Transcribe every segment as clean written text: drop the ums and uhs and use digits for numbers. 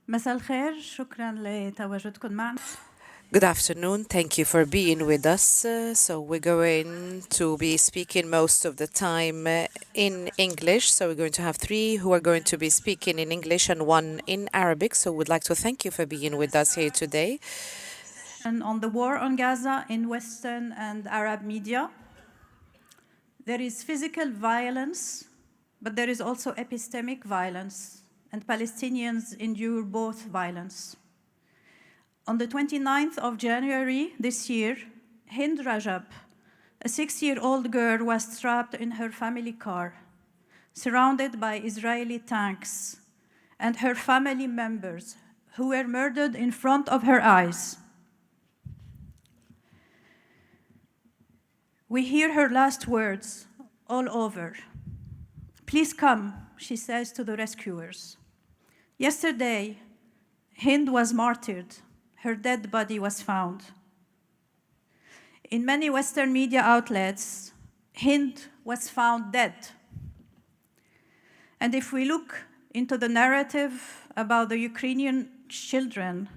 مساء الخير، شكرا لتواجدكم معنا. Good afternoon. Thank you for being with us. So we're going to be speaking most of the time in English. So we're going to have three who are going to be speaking in English and one in Arabic. So we'd like to thank you for being with us here today. And on the war on Gaza in Western and Arab media, there is physical violence, but there is also epistemic violence, and Palestinians endure both violence. On the 29th of January this year, Hind Rajab, a 6-year-old girl, was trapped in her family car, surrounded by Israeli tanks, and her family members, who were murdered in front of her eyes. We hear her last words all over. "Please come," she says to the rescuers. Yesterday, Hind was martyred. Her dead body was found. In many Western media outlets, Hind was found dead. And if we look into the narrative about the Ukrainian children,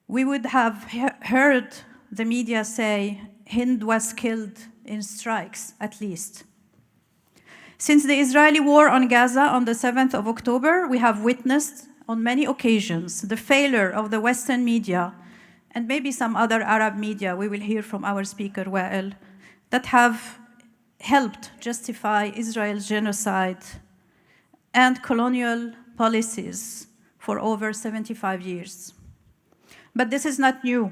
we would have heard the media say Hind was killed in strikes, at least. Since the Israeli war on Gaza on the 7th of October, we have witnessed on many occasions the failure of the Western media and maybe some other Arab media, we will hear from our speaker, Wael, that have helped justify Israel's genocide and colonial policies for over 75 years. But this is not new.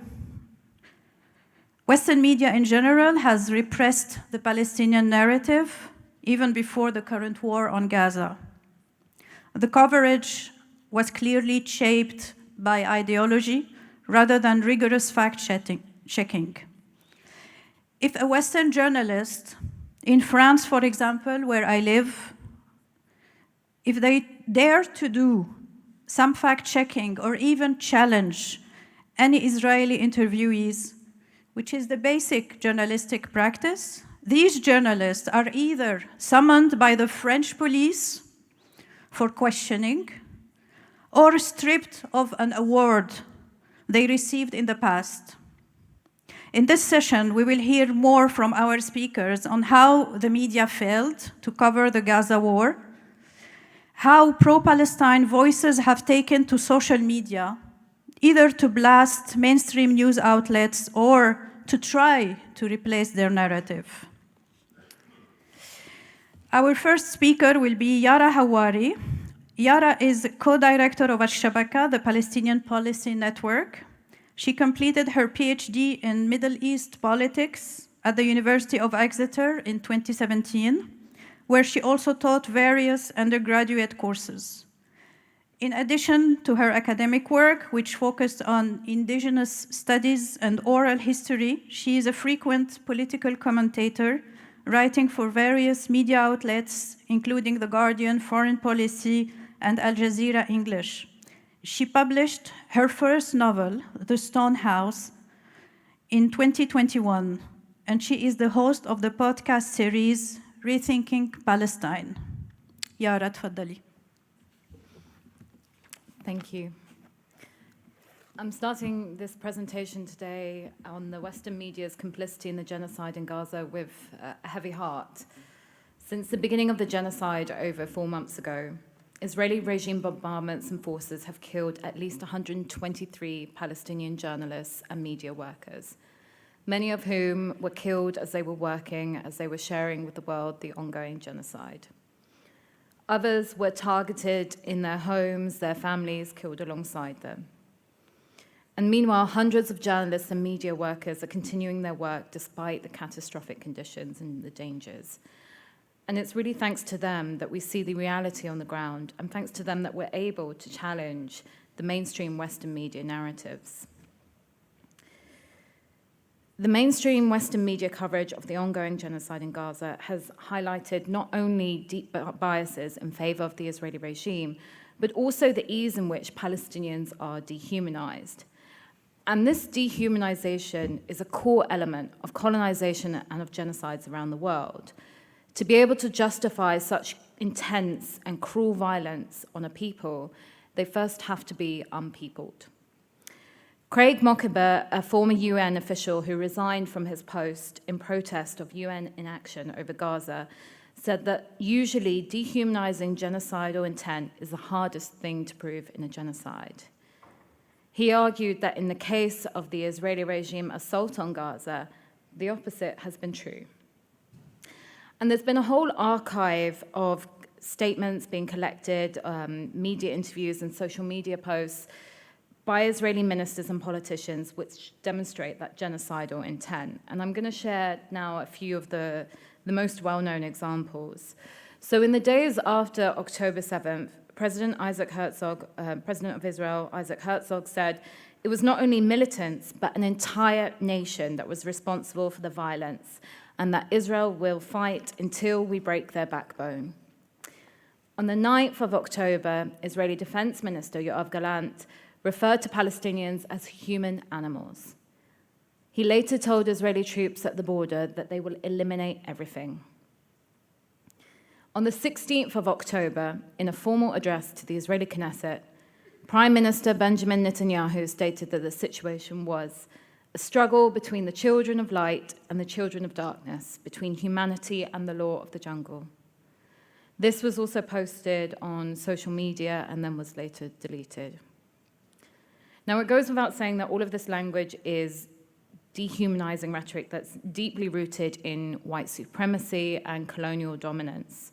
Western media in general has repressed the Palestinian narrative even before the current war on Gaza. The coverage was clearly shaped by ideology rather than rigorous fact-checking. If a Western journalist in France, for example, where I live, if they dare to do some fact-checking or even challenge any Israeli interviewees, which is the basic journalistic practice, these journalists are either summoned by the French police for questioning or stripped of an award they received in the past. In this session, we will hear more from our speakers on how the media failed to cover the Gaza war, how pro-Palestine voices have taken to social media, either to blast mainstream news outlets or to try to replace their narrative. Our first speaker will be Yara Hawari. Yara is co-director of Al-Shabaka, the Palestinian Policy Network. She completed her PhD in Middle East politics at the University of Exeter in 2017, where she also taught various undergraduate courses. In addition to her academic work, which focused on indigenous studies and oral history, she is a frequent political commentator, writing for various media outlets, including The Guardian, Foreign Policy, and Al Jazeera English. She published her first novel, The Stone House, in 2021, and she is the host of the podcast series, Rethinking Palestine. Yara, tfaddali. Thank you. I'm starting this presentation today on the Western media's complicity in the genocide in Gaza with a heavy heart. Since the beginning of the genocide over 4 months ago, Israeli regime bombardments and forces have killed at least 123 Palestinian journalists and media workers, many of whom were killed as they were working, as they were sharing with the world the ongoing genocide. Others were targeted in their homes, their families killed alongside them. And meanwhile, hundreds of journalists and media workers are continuing their work despite the catastrophic conditions and the dangers. And it's really thanks to them that we see the reality on the ground, and thanks to them that we're able to challenge the mainstream Western media narratives. The mainstream Western media coverage of the ongoing genocide in Gaza has highlighted not only deep biases in favor of the Israeli regime, but also the ease in which Palestinians are dehumanized. And this dehumanization is a core element of colonization and of genocides around the world. To be able to justify such intense and cruel violence on a people, they first have to be unpeopled. Craig Mokhiber, a former UN official who resigned from his post in protest of UN inaction over Gaza, said that usually dehumanizing genocidal intent is the hardest thing to prove in a genocide. He argued that in the case of the Israeli regime assault on Gaza, the opposite has been true. And there's been a whole archive of statements being collected, media interviews and social media posts by Israeli ministers and politicians which demonstrate that genocidal intent. And I'm going to share now a few of the most well-known examples. So in the days after October 7th, President of Israel, Isaac Herzog, said it was not only militants, but an entire nation that was responsible for the violence, and that Israel will fight until we break their backbone. On the 9th of October, Israeli Defense Minister Yoav Gallant referred to Palestinians as human animals. He later told Israeli troops at the border that they will eliminate everything. On the 16th of October, in a formal address to the Israeli Knesset, Prime Minister Benjamin Netanyahu stated that the situation was a struggle between the children of light and the children of darkness, between humanity and the law of the jungle. This was also posted on social media and then was later deleted. Now, it goes without saying that all of this language is dehumanizing rhetoric that's deeply rooted in white supremacy and colonial dominance.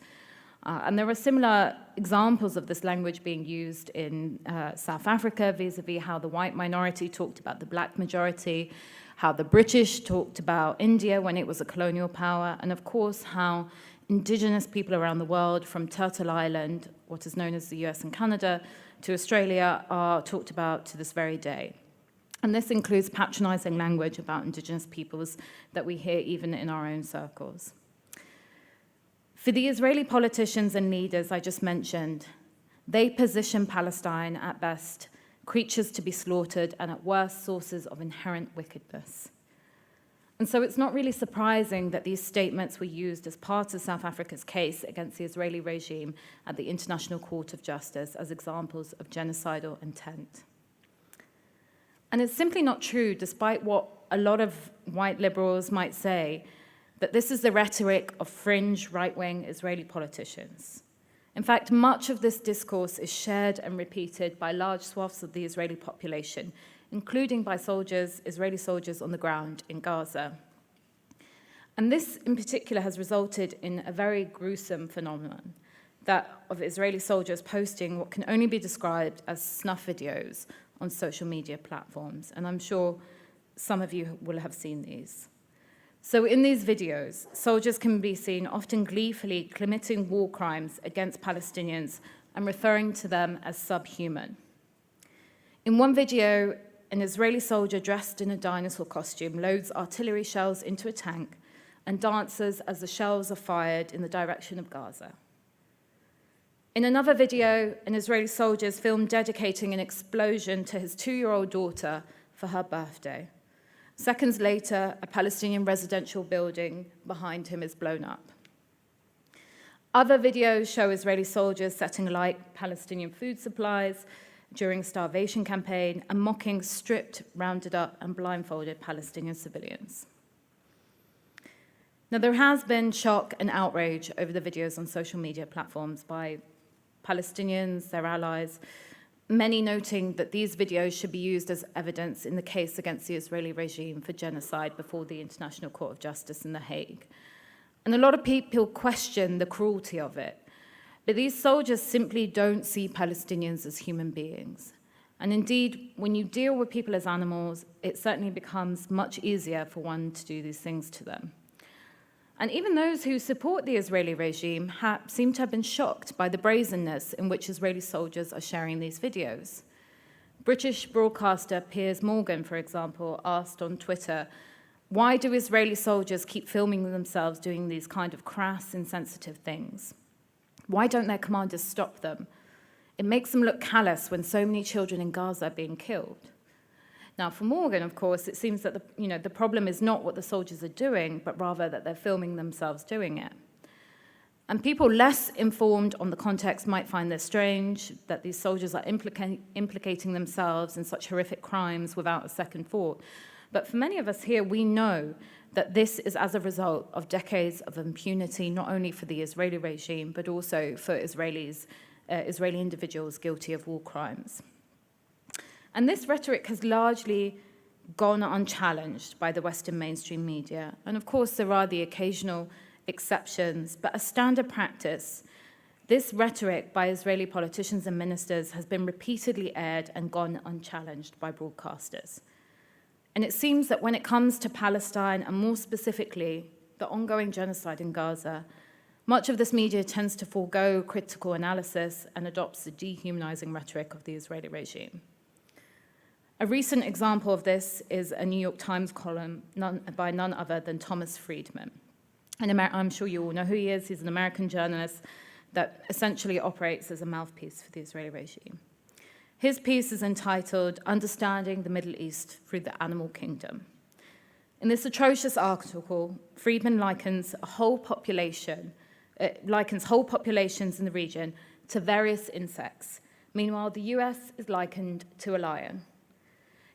And there are similar examples of this language being used in South Africa, vis-a-vis how the white minority talked about the black majority, how the British talked about India when it was a colonial power, and of course how indigenous people around the world, from Turtle Island, what is known as the US and Canada, to Australia, are talked about to this very day. And this includes patronizing language about indigenous peoples that we hear even in our own circles. For the Israeli politicians and leaders I just mentioned, they position Palestine at best creatures to be slaughtered and at worst sources of inherent wickedness. And so it's not really surprising that these statements were used as part of South Africa's case against the Israeli regime at the International Court of Justice as examples of genocidal intent. And it's simply not true, despite what a lot of white liberals might say, that this is the rhetoric of fringe right-wing Israeli politicians. In fact, much of this discourse is shared and repeated by large swaths of the Israeli population, including by Israeli soldiers on the ground in Gaza. And this in particular has resulted in a very gruesome phenomenon, that of Israeli soldiers posting what can only be described as snuff videos on social media platforms. And I'm sure some of you will have seen these. So in these videos, soldiers can be seen often gleefully committing war crimes against Palestinians and referring to them as subhuman. In one video, an Israeli soldier dressed in a dinosaur costume loads artillery shells into a tank and dances as the shells are fired in the direction of Gaza. In another video, an Israeli soldier is filmed dedicating an explosion to his 2-year-old daughter for her birthday. Seconds later, a Palestinian residential building behind him is blown up. Other videos show Israeli soldiers setting alight Palestinian food supplies during a starvation campaign and mocking stripped, rounded up, and blindfolded Palestinian civilians. Now, there has been shock and outrage over the videos on social media platforms by Palestinians, their allies, many noting that these videos should be used as evidence in the case against the Israeli regime for genocide before the International Court of Justice in The Hague. And a lot of people question the cruelty of it. But these soldiers simply don't see Palestinians as human beings. And indeed, when you deal with people as animals, it certainly becomes much easier for one to do these things to them. And even those who support the Israeli regime seem to have been shocked by the brazenness in which Israeli soldiers are sharing these videos. British broadcaster Piers Morgan, for example, asked on Twitter, why do Israeli soldiers keep filming themselves doing these kind of crass, insensitive things? Why don't their commanders stop them? It makes them look callous when so many children in Gaza are being killed. Now, for Morgan, of course, it seems that the problem is not what the soldiers are doing, but rather that they're filming themselves doing it. And people less informed on the context might find this strange, that these soldiers are implicating themselves in such horrific crimes without a second thought. But for many of us here, we know that this is as a result of decades of impunity, not only for the Israeli regime, but also for Israeli individuals guilty of war crimes. And this rhetoric has largely gone unchallenged by the Western mainstream media. And of course, there are the occasional exceptions, but as standard practice, this rhetoric by Israeli politicians and ministers has been repeatedly aired and gone unchallenged by broadcasters. And it seems that when it comes to Palestine, and more specifically, the ongoing genocide in Gaza, much of this media tends to forego critical analysis and adopts the dehumanizing rhetoric of the Israeli regime. A recent example of this is a New York Times column by none other than Thomas Friedman. And I'm sure you all know who he is. He's an American journalist that essentially operates as a mouthpiece for the Israeli regime. His piece is entitled "Understanding the Middle East Through the Animal Kingdom." In this atrocious article, Friedman likens whole populations in the region to various insects. Meanwhile, the US is likened to a lion.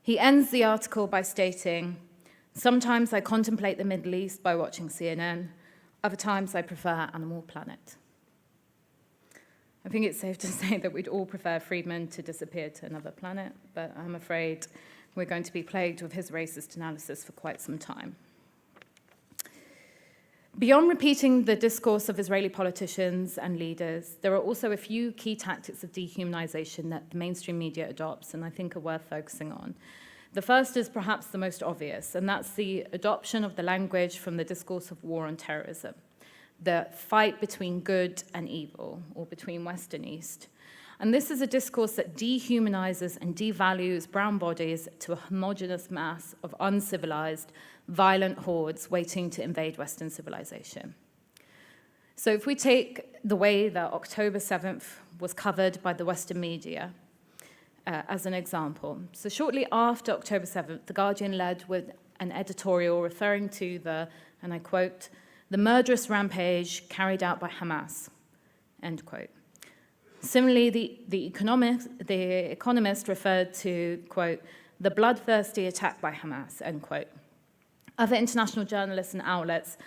He ends the article by stating, "Sometimes I contemplate the Middle East by watching CNN. Other times I prefer Animal Planet." I think it's safe to say that we'd all prefer Friedman to disappear to another planet, but I'm afraid we're going to be plagued with his racist analysis for quite some time. Beyond repeating the discourse of Israeli politicians and leaders, there are also a few key tactics of dehumanization that the mainstream media adopts and I think are worth focusing on. The first is perhaps the most obvious, and that's the adoption of the language from the discourse of war on terrorism, the fight between good and evil, or between West and East. And this is a discourse that dehumanizes and devalues brown bodies to a homogeneous mass of uncivilized, violent hordes waiting to invade Western civilization. So if we take the way that October 7th was covered by the Western media as an example. So shortly after October 7th, The Guardian led with an editorial referring to the, and I quote, "the murderous rampage carried out by Hamas," end quote. Similarly, the Economist referred to, quote, "the bloodthirsty attack by Hamas," end quote. Other international journalists and outlets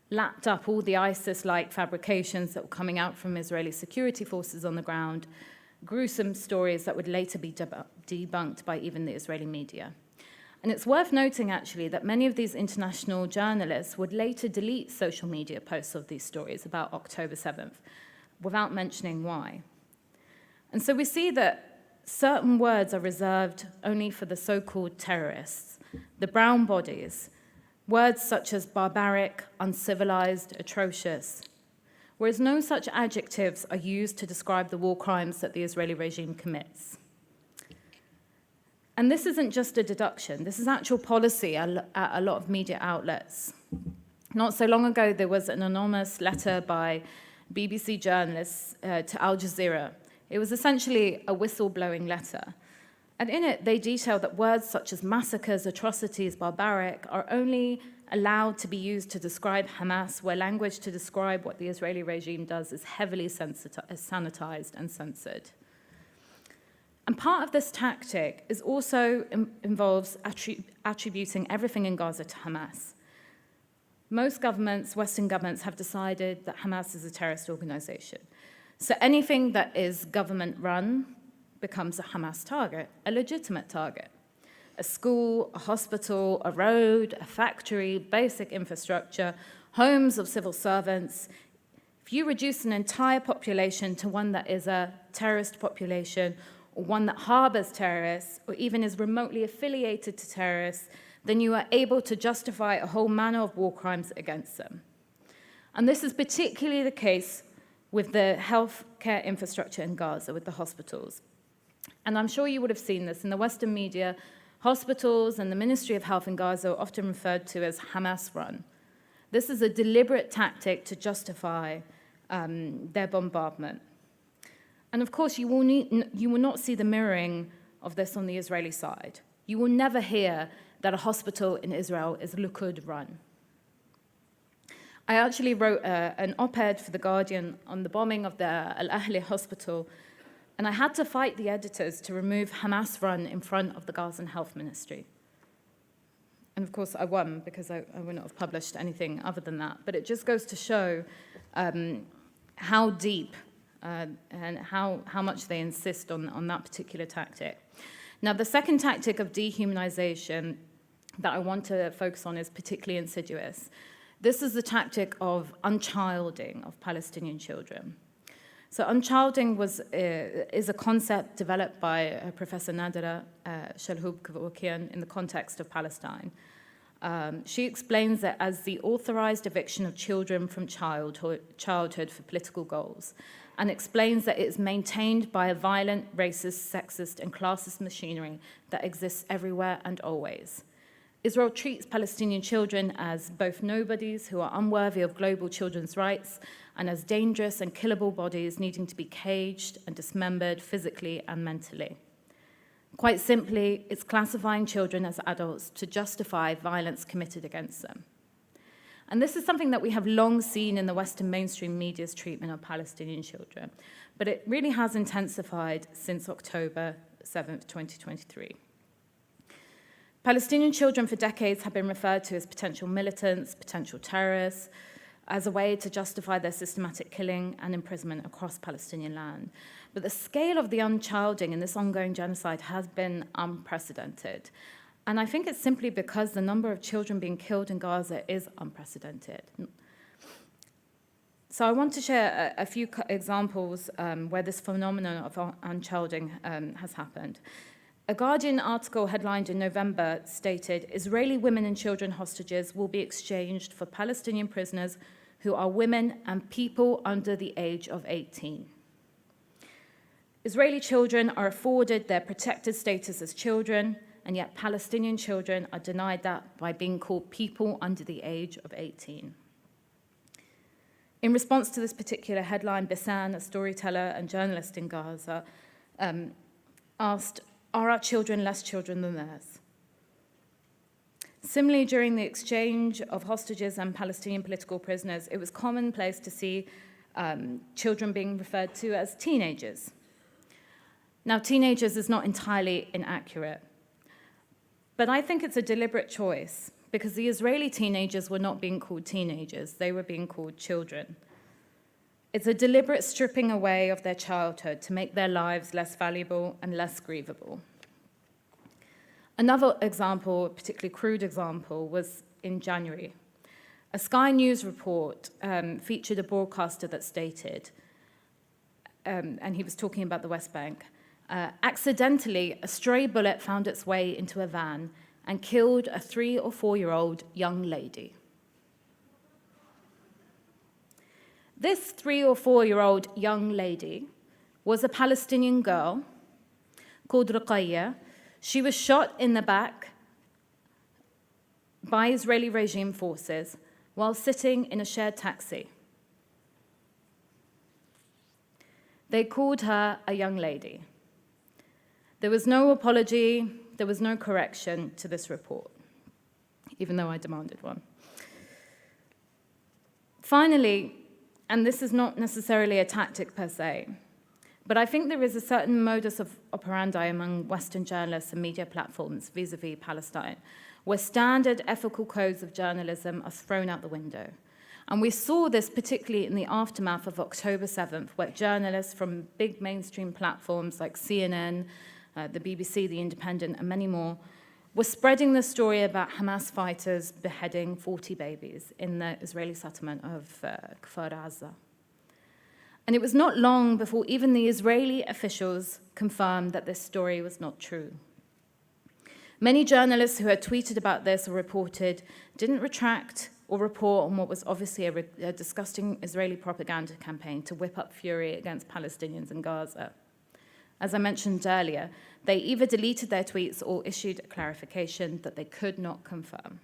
lapped up all the ISIS-like fabrications that were coming out from Israeli security forces on the ground, gruesome stories that would later be debunked by even the Israeli media. And it's worth noting, actually, that many of these international journalists would later delete social media posts of these stories about October 7th, without mentioning why. And so we see that certain words are reserved only for the so-called terrorists, the brown bodies, words such as barbaric, uncivilized, atrocious, whereas no such adjectives are used to describe the war crimes that the Israeli regime commits. And this isn't just a deduction, this is actual policy at a lot of media outlets. Not so long ago, there was an anonymous letter by BBC journalists to Al Jazeera. It was essentially a whistleblowing letter. And in it, they detailed that words such as massacres, atrocities, barbaric are only allowed to be used to describe Hamas, where language to describe what the Israeli regime does is heavily sanitized and censored. And part of this tactic is also involves attributing everything in Gaza to Hamas. Most governments, Western governments, have decided that Hamas is a terrorist organization. So anything that is government-run becomes a Hamas target, a legitimate target. A school, a hospital, a road, a factory, basic infrastructure, homes of civil servants. If you reduce an entire population to one that is a terrorist population, or one that harbors terrorists, or even is remotely affiliated to terrorists, then you are able to justify a whole manner of war crimes against them. And this is particularly the case with the healthcare infrastructure in Gaza, with the hospitals. And I'm sure you would have seen this in the Western media. Hospitals and the Ministry of Health in Gaza are often referred to as Hamas-run. This is a deliberate tactic to justify their bombardment. And of course, you will not see the mirroring of this on the Israeli side. You will never hear that a hospital in Israel is Likud-run. I actually wrote an op-ed for The Guardian on the bombing of the Al-Ahli hospital, and I had to fight the editors to remove Hamas Run in front of the Gazan Health Ministry. And of course I won, because I wouldn't have published anything other than that. But it just goes to show how deep and how much they insist on that particular tactic. Now, the second tactic of dehumanization that I want to focus on is particularly insidious. This is the tactic of unchilding of Palestinian children. So unchilding is a concept developed by Professor Nadira Shalhoub-Kavakian in the context of Palestine. She explains it as the authorized eviction of children from childhood for political goals, and explains that it is maintained by a violent, racist, sexist, and classist machinery that exists everywhere and always. Israel treats Palestinian children as both nobodies who are unworthy of global children's rights and as dangerous and killable bodies needing to be caged and dismembered physically and mentally. Quite simply, it's classifying children as adults to justify violence committed against them. And this is something that we have long seen in the Western mainstream media's treatment of Palestinian children, but it really has intensified since October 7th, 2023. Palestinian children for decades have been referred to as potential militants, potential terrorists, as a way to justify their systematic killing and imprisonment across Palestinian land. But the scale of the unchilding in this ongoing genocide has been unprecedented. And I think it's simply because the number of children being killed in Gaza is unprecedented. So I want to share a few examples where this phenomenon of unchilding has happened. A Guardian article headlined in November stated, "Israeli women and children hostages will be exchanged for Palestinian prisoners who are women and people under the age of 18. Israeli children are afforded their protected status as children, and yet Palestinian children are denied that by being called people under the age of 18. In response to this particular headline, Bissan, a storyteller and journalist in Gaza, asked, "Are our children less children than theirs?" Similarly, during the exchange of hostages and Palestinian political prisoners, it was commonplace to see children being referred to as teenagers. Now, teenagers is not entirely inaccurate, but I think it's a deliberate choice because the Israeli teenagers were not being called teenagers, they were being called children. It's a deliberate stripping away of their childhood to make their lives less valuable and less grievable. Another example, a particularly crude example, was in January. A Sky News report featured a broadcaster that stated, and he was talking about the West Bank, accidentally, a stray bullet found its way into a van and killed a 3 or 4-year-old young lady. This 3 or 4-year-old young lady was a Palestinian girl called Ruqayya. She was shot in the back by Israeli regime forces while sitting in a shared taxi. They called her a young lady. There was no apology, there was no correction to this report, even though I demanded one. Finally, and this is not necessarily a tactic per se, but I think there is a certain modus of operandi among Western journalists and media platforms vis-a-vis Palestine, where standard ethical codes of journalism are thrown out the window. And we saw this particularly in the aftermath of October 7th, where journalists from big mainstream platforms like CNN, the BBC, The Independent, and many more, were spreading the story about Hamas fighters beheading 40 babies in the Israeli settlement of Kfar Aza. And it was not long before even the Israeli officials confirmed that this story was not true. Many journalists who had tweeted about this or reported didn't retract or report on what was obviously a disgusting Israeli propaganda campaign to whip up fury against Palestinians in Gaza. As I mentioned earlier, they either deleted their tweets or issued a clarification that they could not confirm.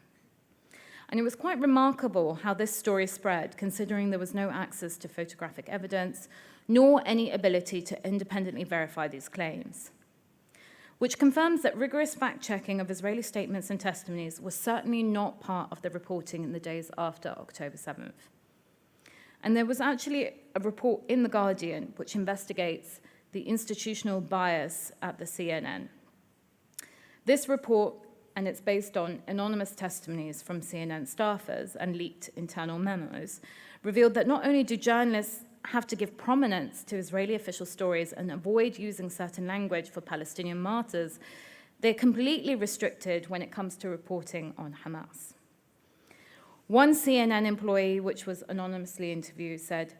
And it was quite remarkable how this story spread, considering there was no access to photographic evidence, nor any ability to independently verify these claims, which confirms that rigorous fact-checking of Israeli statements and testimonies was certainly not part of the reporting in the days after October 7th. And there was actually a report in The Guardian which investigates the institutional bias at the CNN. This report, and it's based on anonymous testimonies from CNN staffers and leaked internal memos, revealed that not only do journalists have to give prominence to Israeli official stories and avoid using certain language for Palestinian martyrs, they're completely restricted when it comes to reporting on Hamas. One CNN employee, which was anonymously interviewed, said,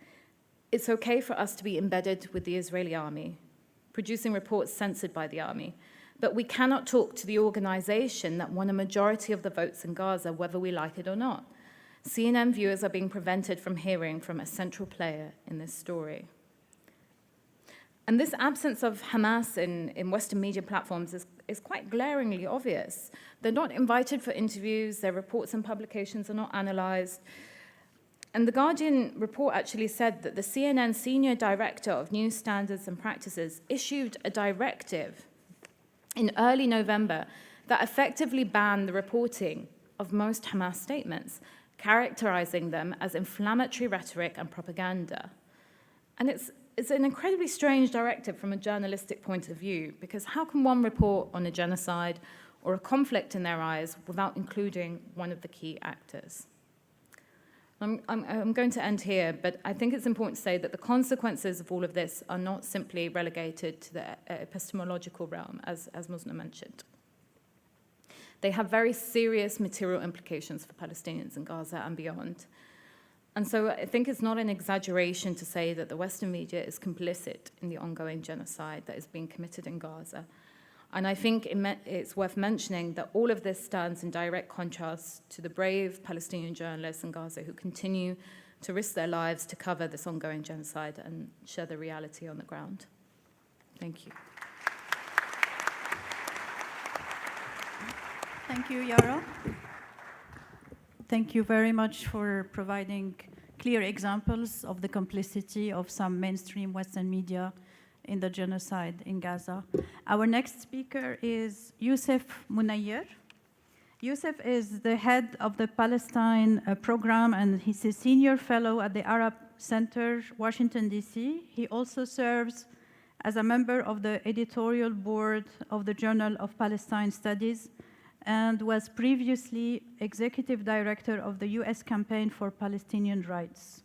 "It's okay for us to be embedded with the Israeli army, producing reports censored by the army, but we cannot talk to the organization that won a majority of the votes in Gaza, whether we like it or not. CNN viewers are being prevented from hearing from a central player in this story." And this absence of Hamas in Western media platforms is quite glaringly obvious. They're not invited for interviews, their reports and publications are not analyzed. And the Guardian report actually said that the CNN senior director of news standards and practices issued a directive in early November that effectively banned the reporting of most Hamas statements, characterizing them as inflammatory rhetoric and propaganda. And it's an incredibly strange directive from a journalistic point of view, because how can one report on a genocide or a conflict in their eyes without including one of the key actors? I'm going to end here, but I think it's important to say that the consequences of all of this are not simply relegated to the epistemological realm, as Muzna mentioned. They have very serious material implications for Palestinians in Gaza and beyond. And so I think it's not an exaggeration to say that the Western media is complicit in the ongoing genocide that is being committed in Gaza. And I think it's worth mentioning that all of this stands in direct contrast to the brave Palestinian journalists in Gaza who continue to risk their lives to cover this ongoing genocide and share the reality on the ground. Thank you. Thank you, Yara. Thank you very much for providing clear examples of the complicity of some mainstream Western media in the genocide in Gaza. Our next speaker is Yousef Munayyer. Yousef is the head of the Palestine program, and he's a senior fellow at the Arab Center, Washington, D.C. He also serves as a member of the editorial board of the Journal of Palestine Studies and was previously executive director of the U.S. Campaign for Palestinian Rights.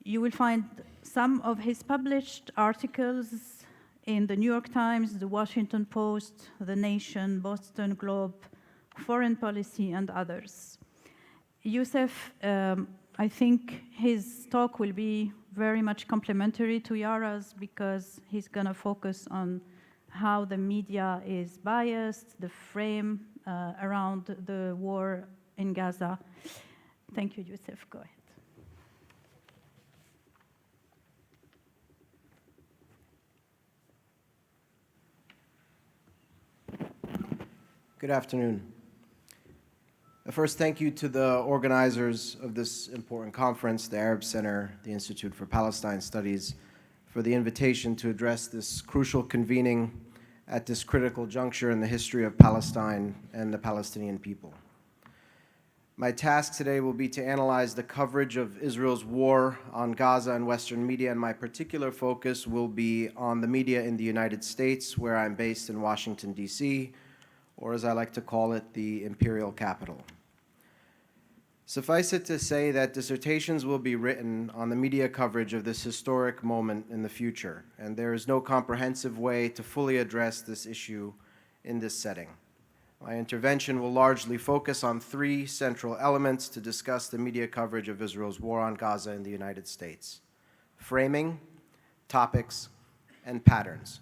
You will find some of his published articles in the New York Times, the Washington Post, The Nation, Boston Globe, Foreign Policy, and others. Yousef, I think his talk will be very much complementary to Yara's because he's going to focus on how the media is biased, the frame around the war in Gaza. Thank you, Yousef. Go ahead. Good afternoon. First, thank you to the organizers of this important conference, the Arab Center, the Institute for Palestine Studies, for the invitation to address this crucial convening at this critical juncture in the history of Palestine and the Palestinian people. My task today will be to analyze the coverage of Israel's war on Gaza and Western media, and my particular focus will be on the media in the United States, where I'm based in Washington, D.C., or as I like to call it, the imperial capital. Suffice it to say that dissertations will be written on the media coverage of this historic moment in the future, and there is no comprehensive way to fully address this issue in this setting. My intervention will largely focus on three central elements to discuss the media coverage of Israel's war on Gaza in the United States: framing, topics, and patterns.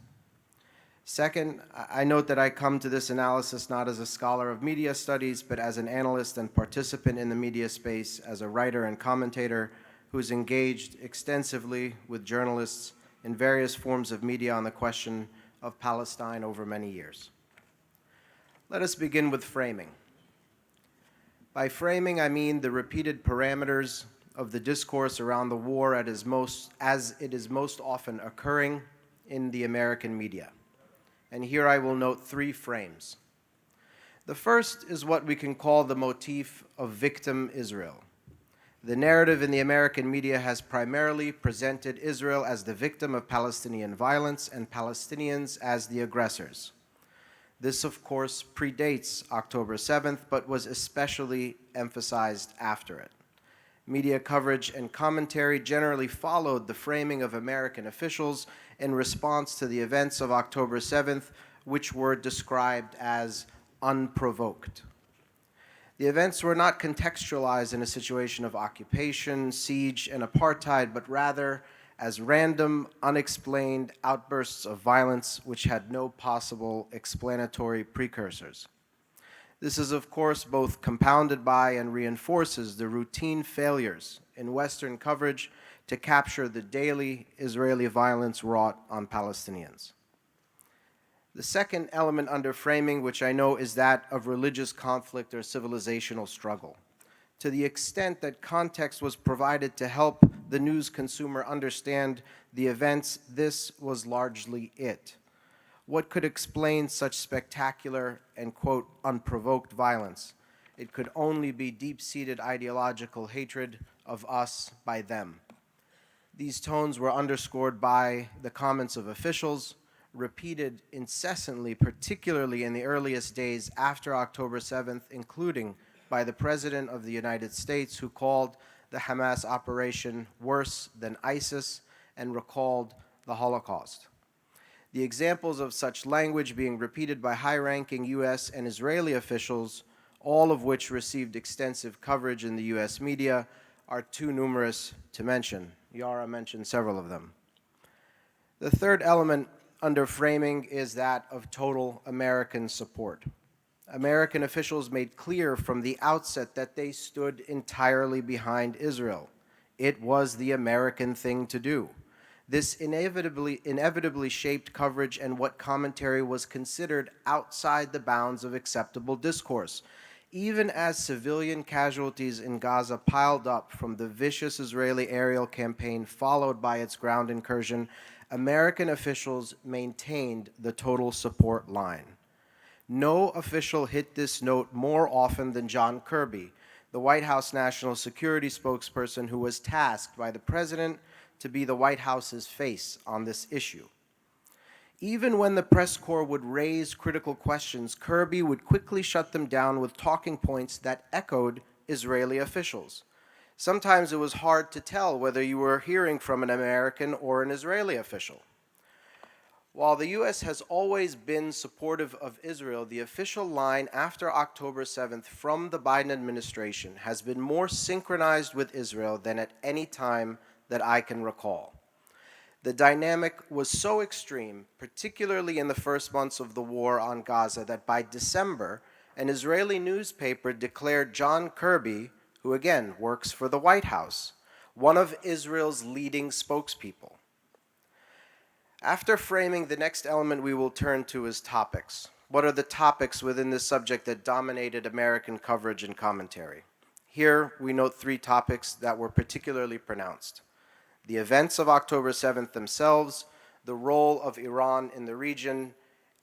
Second, I note that I come to this analysis not as a scholar of media studies, but as an analyst and participant in the media space, as a writer and commentator who's engaged extensively with journalists in various forms of media on the question of Palestine over many years. Let us begin with framing. By framing, I mean the repeated parameters of the discourse around the war as it is most often occurring in the American media. And here I will note three frames. The first is what we can call the motif of victim Israel. The narrative in the American media has primarily presented Israel as the victim of Palestinian violence and Palestinians as the aggressors. This, of course, predates October 7th, but was especially emphasized after it. Media coverage and commentary generally followed the framing of American officials in response to the events of October 7th, which were described as unprovoked. The events were not contextualized in a situation of occupation, siege, and apartheid, but rather as random, unexplained outbursts of violence which had no possible explanatory precursors. This is, of course, both compounded by and reinforces the routine failures in Western coverage to capture the daily Israeli violence wrought on Palestinians. The second element under framing, which I know is that of religious conflict or civilizational struggle. To the extent that context was provided to help the news consumer understand the events, this was largely it. What could explain such spectacular and, quote, unprovoked violence? It could only be deep-seated ideological hatred of us by them. These tones were underscored by the comments of officials, repeated incessantly, particularly in the earliest days after October 7th, including by the President of the United States, who called the Hamas operation worse than ISIS and recalled the Holocaust. The examples of such language being repeated by high-ranking US and Israeli officials, all of which received extensive coverage in the US media, are too numerous to mention. Yara mentioned several of them. The third element under framing is that of total American support. American officials made clear from the outset that they stood entirely behind Israel. It was the American thing to do. This inevitably shaped coverage and what commentary was considered outside the bounds of acceptable discourse. Even as civilian casualties in Gaza piled up from the vicious Israeli aerial campaign followed by its ground incursion, American officials maintained the total support line. No official hit this note more often than John Kirby, the White House National Security spokesperson who was tasked by the President to be the White House's face on this issue. Even when the press corps would raise critical questions, Kirby would quickly shut them down with talking points that echoed Israeli officials. Sometimes it was hard to tell whether you were hearing from an American or an Israeli official. While the U.S. has always been supportive of Israel, the official line after October 7th from the Biden administration has been more synchronized with Israel than at any time that I can recall. The dynamic was so extreme, particularly in the first months of the war on Gaza, that by December, an Israeli newspaper declared John Kirby, who again works for the White House, one of Israel's leading spokespeople. After framing, the next element we will turn to is topics. What are the topics within this subject that dominated American coverage and commentary? Here, we note three topics that were particularly pronounced: the events of October 7th themselves, the role of Iran in the region,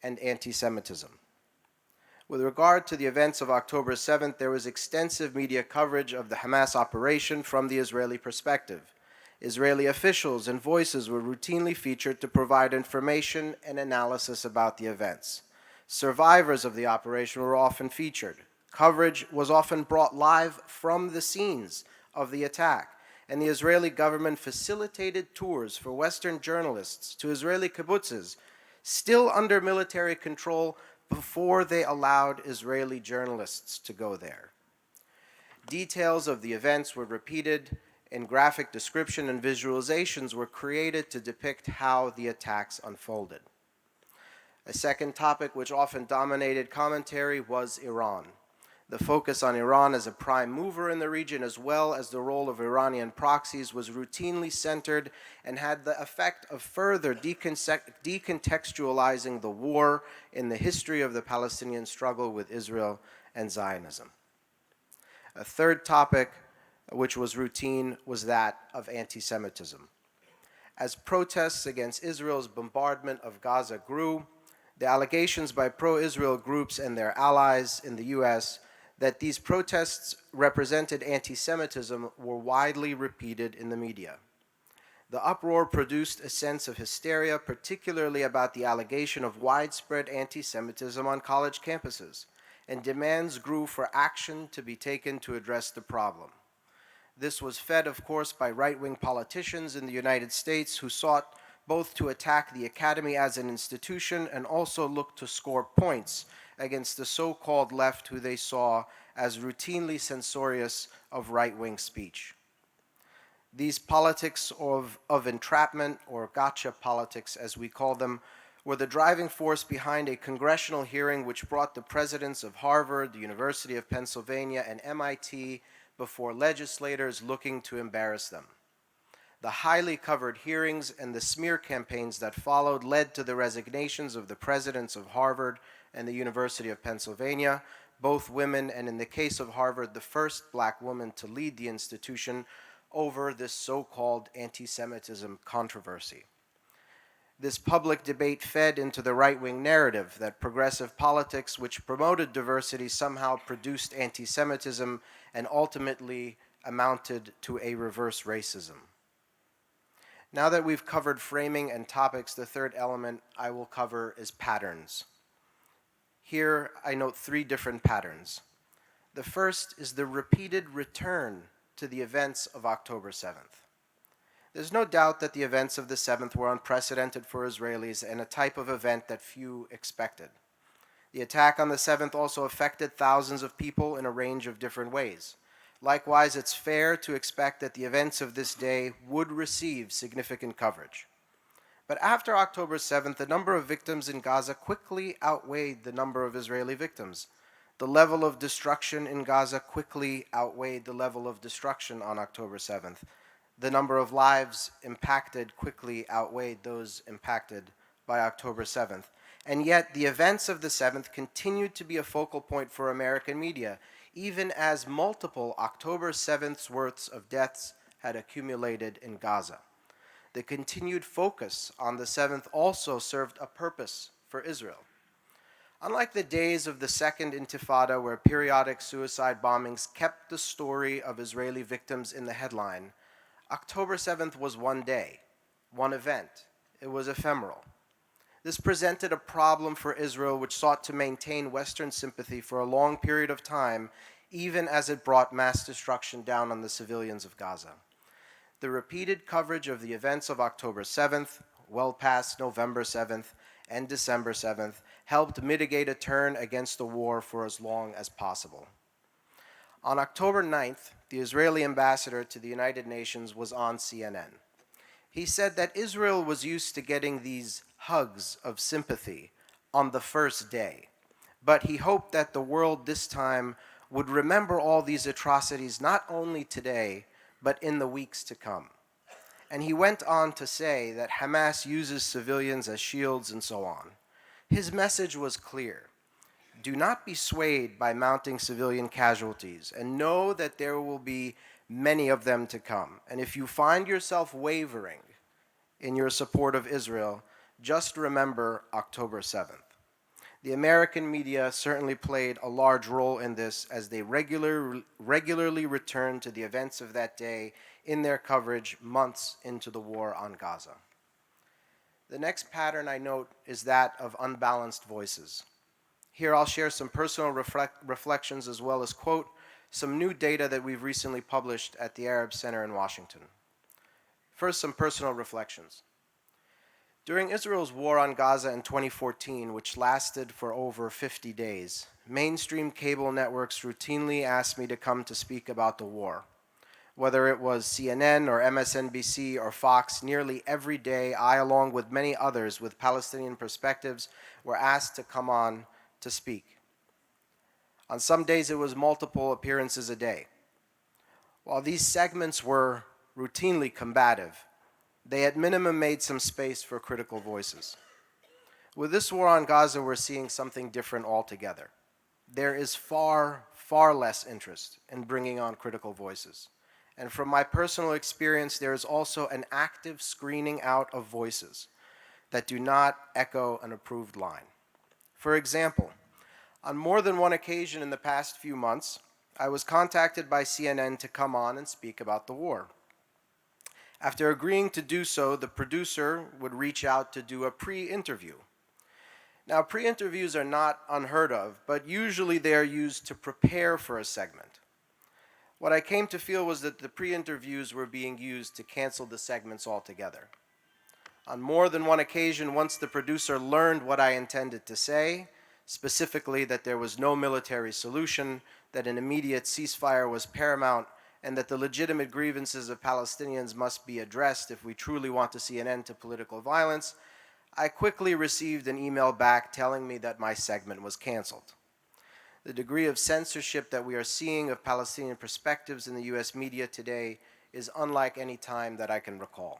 and anti-Semitism. With regard to the events of October 7th, there was extensive media coverage of the Hamas operation from the Israeli perspective. Israeli officials and voices were routinely featured to provide information and analysis about the events. Survivors of the operation were often featured. Coverage was often brought live from the scenes of the attack, and the Israeli government facilitated tours for Western journalists to Israeli kibbutzes, still under military control, before they allowed Israeli journalists to go there. Details of the events were repeated, and graphic description and visualizations were created to depict how the attacks unfolded. A second topic which often dominated commentary was Iran. The focus on Iran as a prime mover in the region, as well as the role of Iranian proxies, was routinely centered and had the effect of further decontextualizing the war in the history of the Palestinian struggle with Israel and Zionism. A third topic, which was routine, was that of anti-Semitism. As protests against Israel's bombardment of Gaza grew, the allegations by pro-Israel groups and their allies in the U.S. that these protests represented anti-Semitism were widely repeated in the media. The uproar produced a sense of hysteria, particularly about the allegation of widespread anti-Semitism on college campuses, and demands grew for action to be taken to address the problem. This was fed, of course, by right-wing politicians in the United States who sought both to attack the academy as an institution and also looked to score points against the so-called left who they saw as routinely censorious of right-wing speech. These politics of entrapment, or gotcha politics as we call them, were the driving force behind a congressional hearing which brought the presidents of Harvard, the University of Pennsylvania, and MIT before legislators looking to embarrass them. The highly covered hearings and the smear campaigns that followed led to the resignations of the presidents of Harvard and the University of Pennsylvania, both women, and in the case of Harvard, the first black woman to lead the institution, over this so-called anti-Semitism controversy. This public debate fed into the right-wing narrative that progressive politics, which promoted diversity, somehow produced anti-Semitism and ultimately amounted to a reverse racism. Now that we've covered framing and topics, the third element I will cover is patterns. Here I note three different patterns. The first is the repeated return to the events of October 7th. There's no doubt that the events of the 7th were unprecedented for Israelis and a type of event that few expected. The attack on the 7th also affected thousands of people in a range of different ways. Likewise, it's fair to expect that the events of this day would receive significant coverage. But after October 7th, the number of victims in Gaza quickly outweighed the number of Israeli victims. The level of destruction in Gaza quickly outweighed the level of destruction on October 7th. The number of lives impacted quickly outweighed those impacted by October 7th. And yet, the events of the 7th continued to be a focal point for American media, even as multiple October 7th's worths of deaths had accumulated in Gaza. The continued focus on the 7th also served a purpose for Israel. Unlike the days of the Second Intifada, where periodic suicide bombings kept the story of Israeli victims in the headline, October 7th was one day, one event. It was ephemeral. This presented a problem for Israel, which sought to maintain Western sympathy for a long period of time, even as it brought mass destruction down on the civilians of Gaza. The repeated coverage of the events of October 7th, well past November 7th, and December 7th, helped mitigate a turn against the war for as long as possible. On October 9th, the Israeli ambassador to the United Nations was on CNN. He said that Israel was used to getting these hugs of sympathy on the first day, but he hoped that the world this time would remember all these atrocities not only today, but in the weeks to come. And he went on to say that Hamas uses civilians as shields and so on. His message was clear. Do not be swayed by mounting civilian casualties, and know that there will be many of them to come. And if you find yourself wavering in your support of Israel, just remember October 7th. The American media certainly played a large role in this, as they regularly returned to the events of that day in their coverage months into the war on Gaza. The next pattern I note is that of unbalanced voices. Here I'll share some personal reflections as well as quote some new data that we've recently published at the Arab Center in Washington. First, some personal reflections. During Israel's war on Gaza in 2014, which lasted for over 50 days, mainstream cable networks routinely asked me to come to speak about the war. Whether it was CNN or MSNBC or Fox, nearly every day I, along with many others with Palestinian perspectives, were asked to come on to speak. On some days it was multiple appearances a day. While these segments were routinely combative, they at minimum made some space for critical voices. With this war on Gaza, we're seeing something different altogether. There is far, far less interest in bringing on critical voices. And from my personal experience, there is also an active screening out of voices that do not echo an approved line. For example, On more than one occasion in the past few months, I was contacted by CNN to come on and speak about the war. After agreeing to do so, the producer would reach out to do a pre-interview. Now, pre-interviews are not unheard of, but usually they are used to prepare for a segment. What I came to feel was that the pre-interviews were being used to cancel the segments altogether. On more than one occasion, once the producer learned what I intended to say, specifically that there was no military solution, that an immediate ceasefire was paramount, and that the legitimate grievances of Palestinians must be addressed if we truly want to see an end to political violence, I quickly received an email back telling me that my segment was canceled. The degree of censorship that we are seeing of Palestinian perspectives in the US media today is unlike any time that I can recall.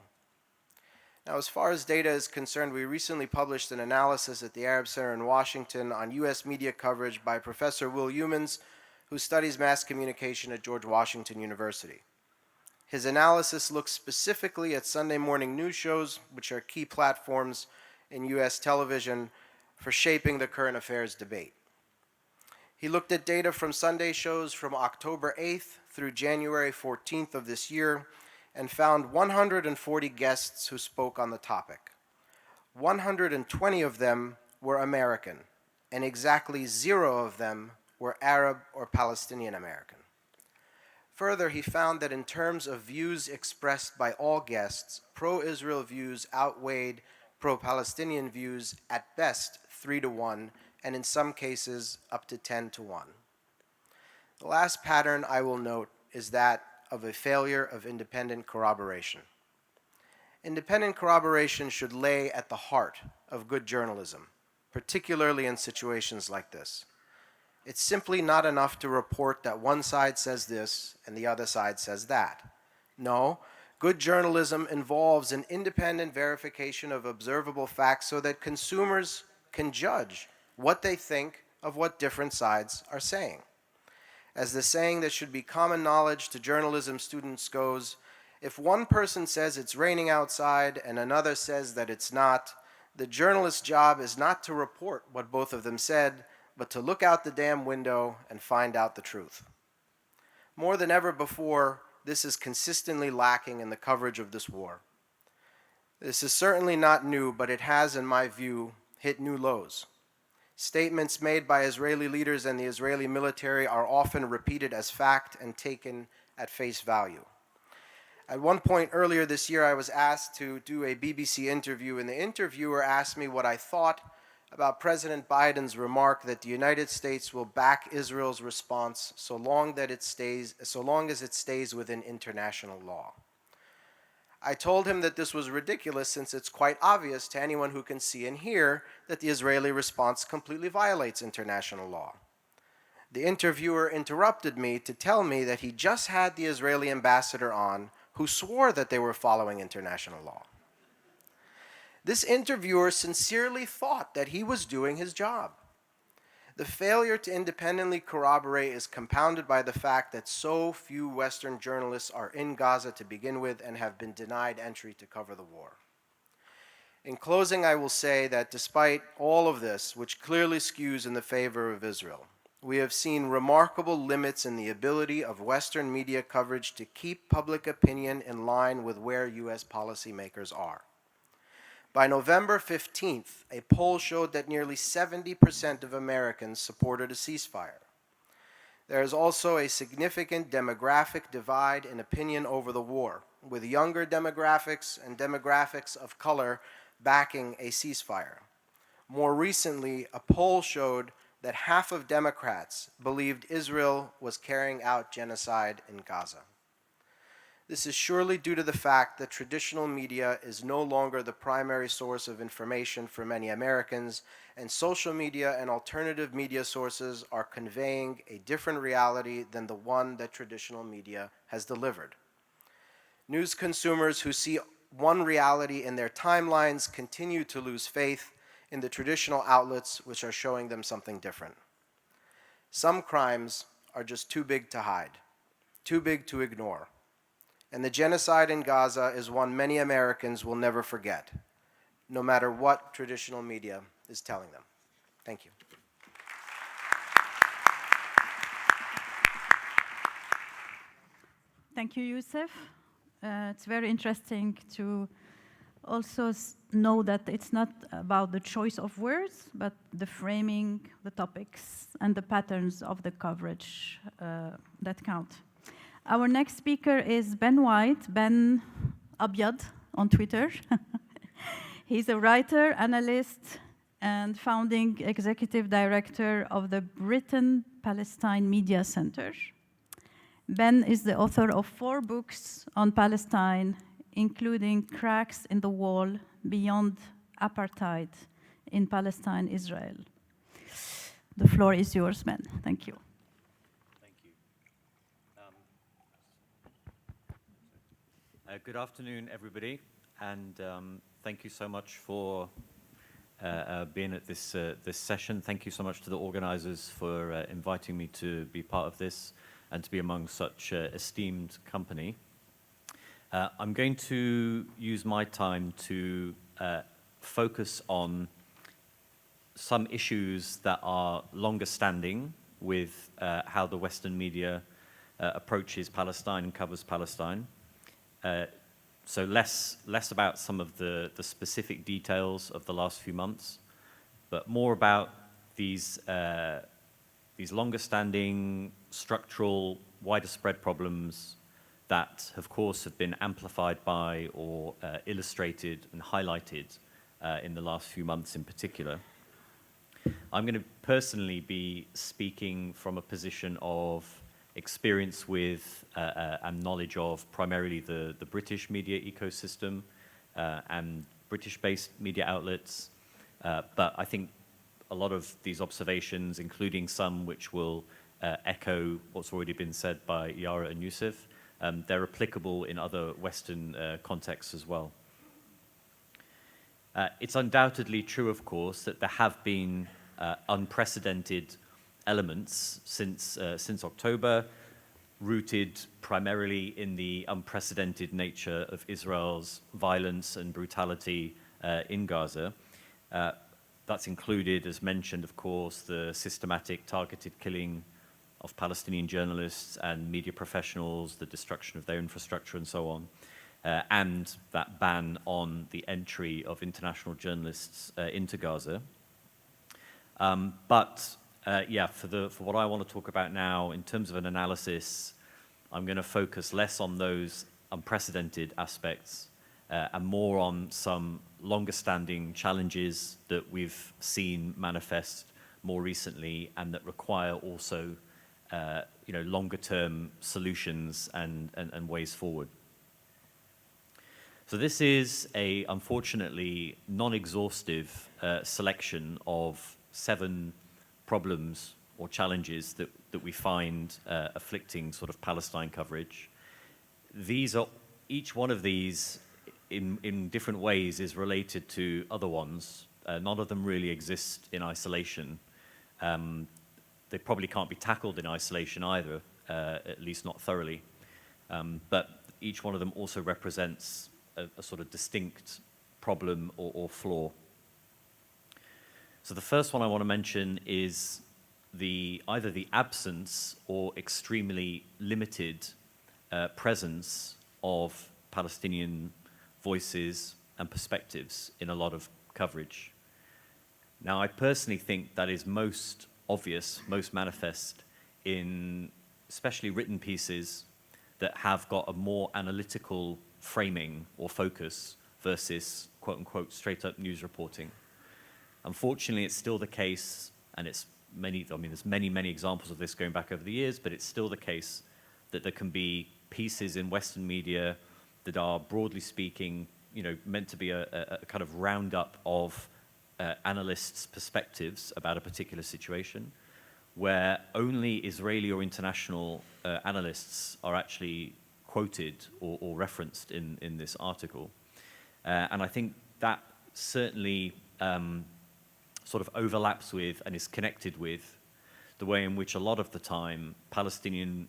Now, as far as data is concerned, we recently published an analysis at the Arab Center in Washington on US media coverage by Professor Will Youmans, who studies mass communication at George Washington University. His analysis looks specifically at Sunday morning news shows, which are key platforms in US television for shaping the current affairs debate. He looked at data from Sunday shows from October 8th through January 14th of this year and found 140 guests who spoke on the topic. 120 of them were American, and exactly 0 of them were Arab or Palestinian American. Further, he found that in terms of views expressed by all guests, pro-Israel views outweighed pro-Palestinian views at best 3-1, and in some cases up to 10-1. The last pattern I will note is that of a failure of independent corroboration. Independent corroboration should lay at the heart of good journalism, particularly in situations like this. It's simply not enough to report that one side says this and the other side says that. No, good journalism involves an independent verification of observable facts so that consumers can judge what they think of what different sides are saying. As the saying that should be common knowledge to journalism students goes, if one person says it's raining outside and another says that it's not, the journalist's job is not to report what both of them said, but to look out the damn window and find out the truth. More than ever before, this is consistently lacking in the coverage of this war. This is certainly not new, but it has, in my view, hit new lows. Statements made by Israeli leaders and the Israeli military are often repeated as fact and taken at face value. At one point earlier this year, I was asked to do a BBC interview, and the interviewer asked me what I thought about President Biden's remark that the United States will back Israel's response so long as it stays within international law. I told him that this was ridiculous since it's quite obvious to anyone who can see and hear that the Israeli response completely violates international law. The interviewer interrupted me to tell me that he just had the Israeli ambassador on who swore that they were following international law. This interviewer sincerely thought that he was doing his job. The failure to independently corroborate is compounded by the fact that so few Western journalists are in Gaza to begin with and have been denied entry to cover the war. In closing, I will say that despite all of this, which clearly skews in the favor of Israel, we have seen remarkable limits in the ability of Western media coverage to keep public opinion in line with where U.S. policymakers are. By November 15th, a poll showed that nearly 70% of Americans supported a ceasefire. There is also a significant demographic divide in opinion over the war, with younger demographics and demographics of color backing a ceasefire. More recently, a poll showed that half of Democrats believed Israel was carrying out genocide in Gaza. This is surely due to the fact that traditional media is no longer the primary source of information for many Americans, and social media and alternative media sources are conveying a different reality than the one that traditional media has delivered. News consumers who see one reality in their timelines continue to lose faith in the traditional outlets which are showing them something different. Some crimes are just too big to hide, too big to ignore. And the genocide in Gaza is one many Americans will never forget, no matter what traditional media is telling them. Thank you. Thank you, Yousef. It's very interesting to also know that it's not about the choice of words, but the framing, the topics, and the patterns of the coverage that count. Our next speaker is Ben White, Ben Abyad on Twitter. He's a writer, analyst, and founding executive director of the Britain-Palestine Media Center. Ben is the author of 4 books on Palestine, including Cracks in the Wall, Beyond Apartheid in Palestine, Israel. The floor is yours, Ben. Thank you. Thank you. Good afternoon, everybody, and thank you so much for being at this session. Thank you so much to the organizers for inviting me to be part of this and to be among such esteemed company. I'm going to use my time to focus on some issues that are longer standing with how the Western media approaches Palestine and covers Palestine. So less about some of the specific details of the last few months, but more about these longer standing, structural, wider spread problems that, of course, have been amplified by or illustrated and highlighted in the last few months in particular. I'm going to personally be speaking from a position of experience with and knowledge of primarily the British media ecosystem and British-based media outlets. But I think a lot of these observations, including some which will echo what's already been said by Yara and Yousef, they're applicable in other Western contexts as well. It's undoubtedly true, of course, that there have been unprecedented elements since October, rooted primarily in the unprecedented nature of Israel's violence and brutality in Gaza. That's included, as mentioned, of course, the systematic targeted killing of Palestinian journalists and media professionals, the destruction of their infrastructure and so on, and that ban on the entry of international journalists into Gaza. For what I want to talk about now, in terms of an analysis, I'm going to focus less on those unprecedented aspects and more on some longer-standing challenges that we've seen manifest more recently and that require also longer-term solutions and ways forward. So this is a, unfortunately, non-exhaustive selection of 7 problems or challenges that we find afflicting sort of Palestine coverage. Each one of these in different ways is related to other ones. None of them really exist in isolation. They probably can't be tackled in isolation either, at least not thoroughly. But each one of them also represents a sort of distinct problem or flaw. So the first one I want to mention is either the absence or extremely limited presence of Palestinian voices and perspectives in a lot of coverage. Now, I personally think that is most obvious, most manifest in especially written pieces that have got a more analytical framing or focus versus quote-unquote straight-up news reporting. Unfortunately, it's still the case, and there's many examples of this going back over the years, but it's still the case that there can be pieces in Western media that are, broadly speaking, meant to be a kind of roundup of analysts' perspectives about a particular situation, where only Israeli or international analysts are actually quoted or referenced in this article. And I think that certainly sort of overlaps with and is connected with the way in which a lot of the time Palestinian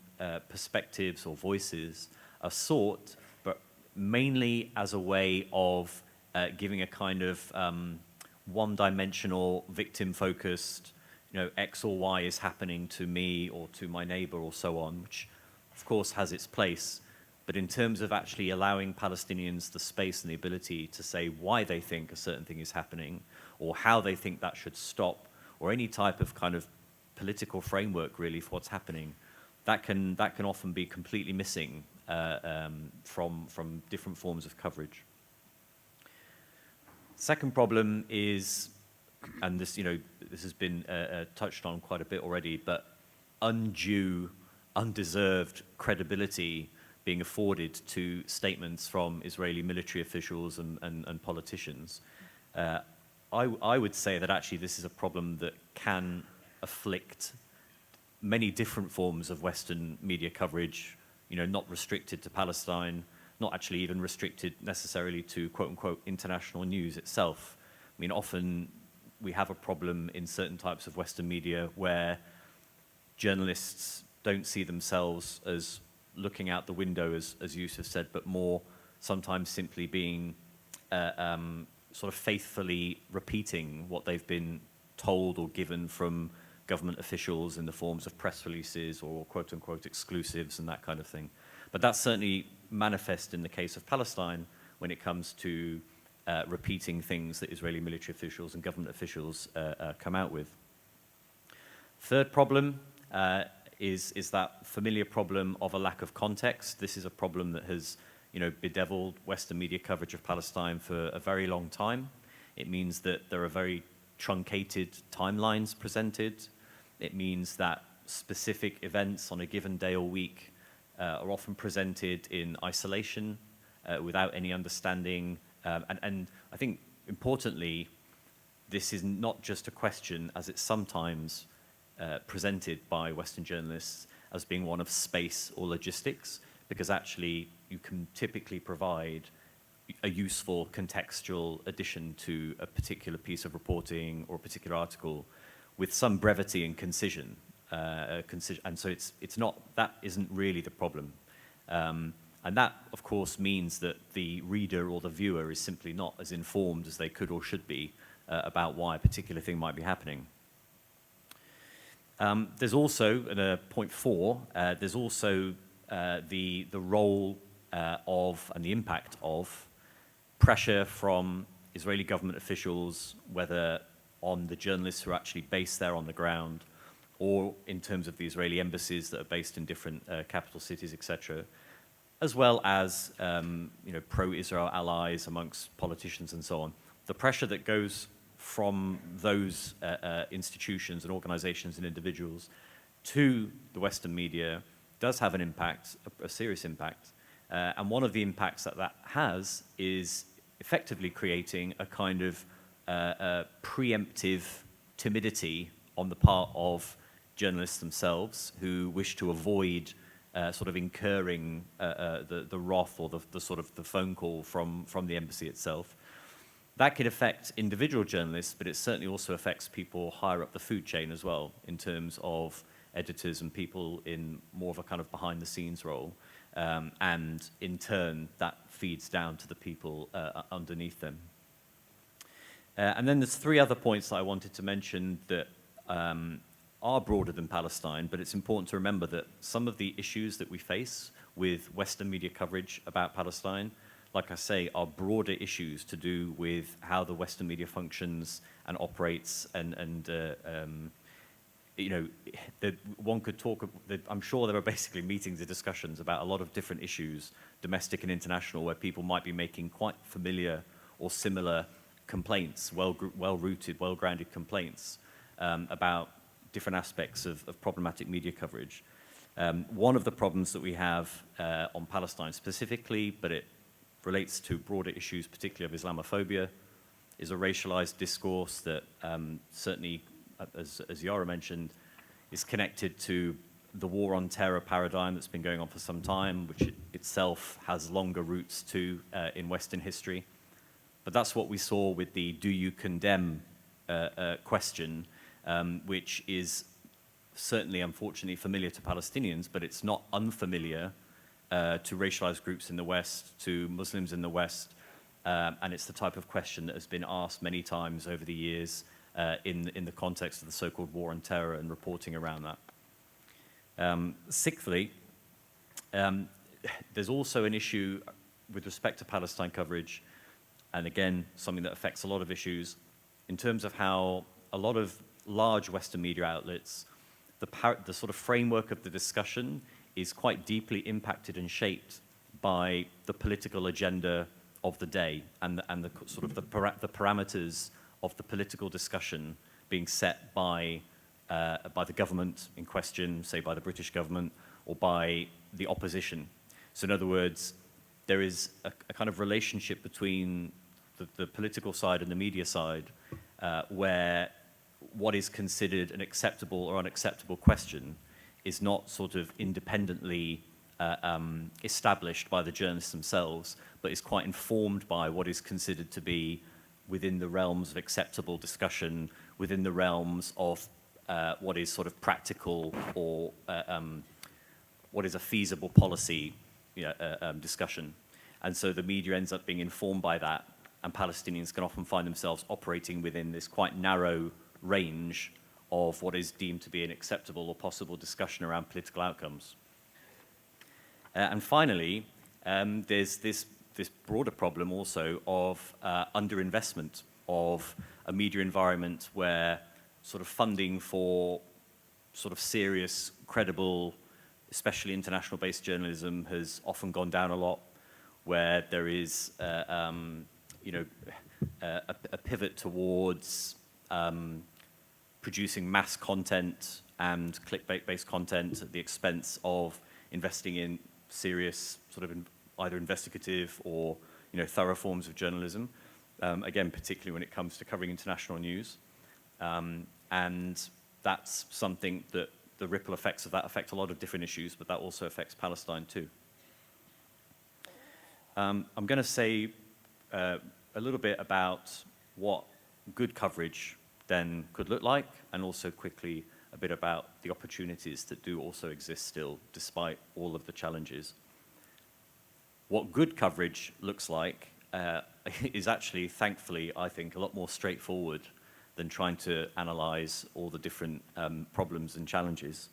perspectives or voices are sought, but mainly as a way of giving a kind of one-dimensional, victim-focused, X or Y is happening to me or to my neighbor or so on, which of course has its place, But in terms of actually allowing Palestinians the space and the ability to say why they think a certain thing is happening, or how they think that should stop, or any type of kind of political framework really for what's happening, that can often be completely missing from different forms of coverage. Second problem is, and this this has been touched on quite a bit already, but undue, undeserved credibility being afforded to statements from Israeli military officials and politicians. I would say that actually this is a problem that can afflict many different forms of Western media coverage, not restricted to Palestine, not actually even restricted necessarily to quote-unquote international news itself. I mean, often we have a problem in certain types of Western media where journalists don't see themselves as looking out the window, as Yousef said, but more sometimes simply being sort of faithfully repeating what they've been told or given from government officials in the forms of press releases or quote-unquote exclusives and that kind of thing. But that's certainly manifest in the case of Palestine when it comes to repeating things that Israeli military officials and government officials come out with. Third problem is that familiar problem of a lack of context. This is a problem that has, bedeviled Western media coverage of Palestine for a very long time. It means that there are very truncated timelines presented. It means that specific events on a given day or week are often presented in isolation without any understanding. And I think, importantly, this is not just a question, as it's sometimes presented by Western journalists, as being one of space or logistics, because actually you can typically provide a useful contextual addition to a particular piece of reporting or a particular article with some brevity and concision. And so it's not, that isn't really the problem. And that, of course, means that the reader or the viewer is simply not as informed as they could or should be about why a particular thing might be happening. There's also, at point 4, there's also the role of and the impact of pressure from Israeli government officials, whether on the journalists who are actually based there on the ground, or in terms of the Israeli embassies that are based in different capital cities, etc., as well as pro-Israel allies amongst politicians and so on. The pressure that goes from those institutions and organizations and individuals to the Western media does have an impact, a serious impact. And one of the impacts that that has is effectively creating a kind of preemptive timidity on the part of journalists themselves who wish to avoid sort of incurring the wrath or the sort of the phone call from the embassy itself. That could affect individual journalists, but it certainly also affects people higher up the food chain as well, in terms of editors and people in more of a kind of behind-the-scenes role. And in turn, that feeds down to the people underneath them. And then there's 3 other points that I wanted to mention that are broader than Palestine, but it's important to remember that some of the issues that we face with Western media coverage about Palestine, like I say, are broader issues to do with how the Western media functions and operates, and one could talk. I'm sure there are basically meetings and discussions about a lot of different issues, domestic and international, where people might be making quite familiar or similar complaints, well-rooted, well-grounded complaints about different aspects of problematic media coverage. One of the problems that we have on Palestine specifically, but it relates to broader issues, particularly of Islamophobia, is a racialized discourse that certainly, as Yara mentioned, is connected to the war on terror paradigm that's been going on for some time, which itself has longer roots to in Western history. But that's what we saw with the "do you condemn" question, which is certainly, unfortunately, familiar to Palestinians, but it's not unfamiliar to racialized groups in the West, to Muslims in the West, and it's the type of question that has been asked many times over the years in the context of the so-called war on terror and reporting around that. Sixthly, there's also an issue with respect to Palestine coverage, and again, something that affects a lot of issues, in terms of how a lot of large Western media outlets, the sort of framework of the discussion is quite deeply impacted and shaped by the political agenda of the day and the sort of the parameters of the political discussion being set by the government in question, say by the British government, or by the opposition. So in other words, there is a kind of relationship between the political side and the media side where what is considered an acceptable or unacceptable question is not sort of independently established by the journalists themselves, but is quite informed by what is considered to be within the realms of acceptable discussion, within the realms of what is sort of practical or what is a feasible policy discussion. And so the media ends up being informed by that, and Palestinians can often find themselves operating within this quite narrow range of what is deemed to be an acceptable or possible discussion around political outcomes. And finally, there's this broader problem also of underinvestment of a media environment where sort of funding for sort of serious, credible, especially international-based journalism has often gone down a lot, where there is a pivot towards producing mass content and clickbait-based content at the expense of investing in serious sort of either investigative or thorough forms of journalism. Again, particularly when it comes to covering international news, and that's something that the ripple effects of that affect a lot of different issues, but that also affects Palestine too. I'm going to say a little bit about what good coverage then could look like, and also quickly a bit about the opportunities that do also exist still, despite all of the challenges. What good coverage looks like is actually, thankfully, I think, a lot more straightforward than trying to analyze all the different problems and challenges.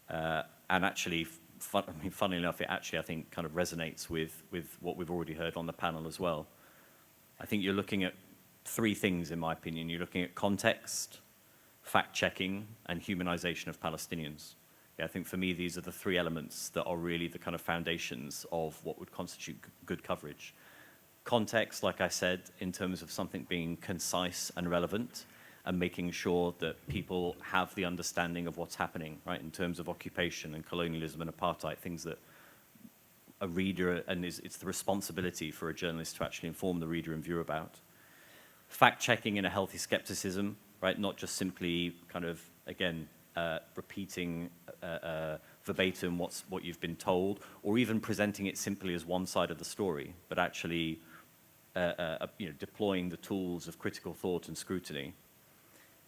And actually, funnily enough, it actually, I think, kind of resonates with what we've already heard on the panel as well. I think you're looking at three things, in my opinion. You're looking at context, fact-checking, and humanization of Palestinians. Yeah, I think for me, these are the three elements that are really the kind of foundations of what would constitute good coverage. Context, like I said, in terms of something being concise and relevant, and making sure that people have the understanding of what's happening, right, in terms of occupation and colonialism and apartheid, things that a reader, and it's the responsibility for a journalist to actually inform the reader and viewer about. Fact-checking in a healthy skepticism, right, not just simply kind of, again, repeating verbatim what you've been told, or even presenting it simply as one side of the story, but actually deploying the tools of critical thought and scrutiny.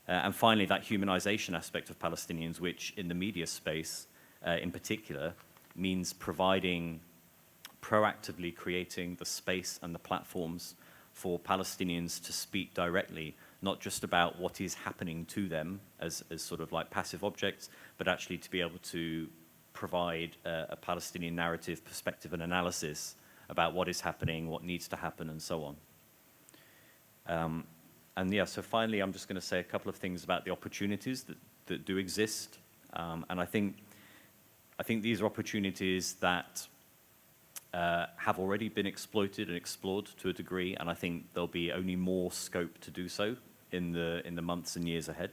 And finally, that humanization aspect of Palestinians, which in the media space in particular means proactively creating the space and the platforms for Palestinians to speak directly, not just about what is happening to them as sort of like passive objects, but actually to be able to provide a Palestinian narrative, perspective, and analysis about what is happening, what needs to happen, and so on. And yeah, so finally, I'm just going to say a couple of things about the opportunities that do exist. And I think these are opportunities that have already been exploited and explored to a degree, and I think there'll be only more scope to do so in the months and years ahead.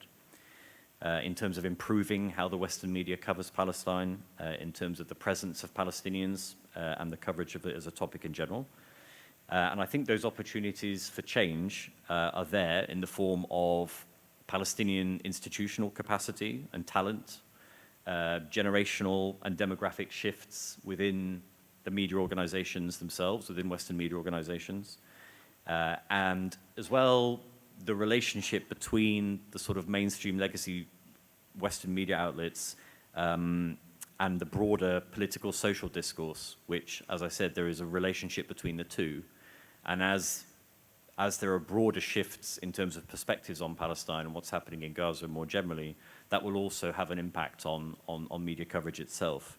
In terms of improving how the Western media covers Palestine, in terms of the presence of Palestinians and the coverage of it as a topic in general. And I think those opportunities for change are there in the form of Palestinian institutional capacity and talent, generational and demographic shifts within the media organizations themselves, within Western media organizations, and as well the relationship between the sort of mainstream legacy Western media outlets and the broader political social discourse, which, as I said, there is a relationship between the two. And as there are broader shifts in terms of perspectives on Palestine and what's happening in Gaza more generally, that will also have an impact on media coverage itself.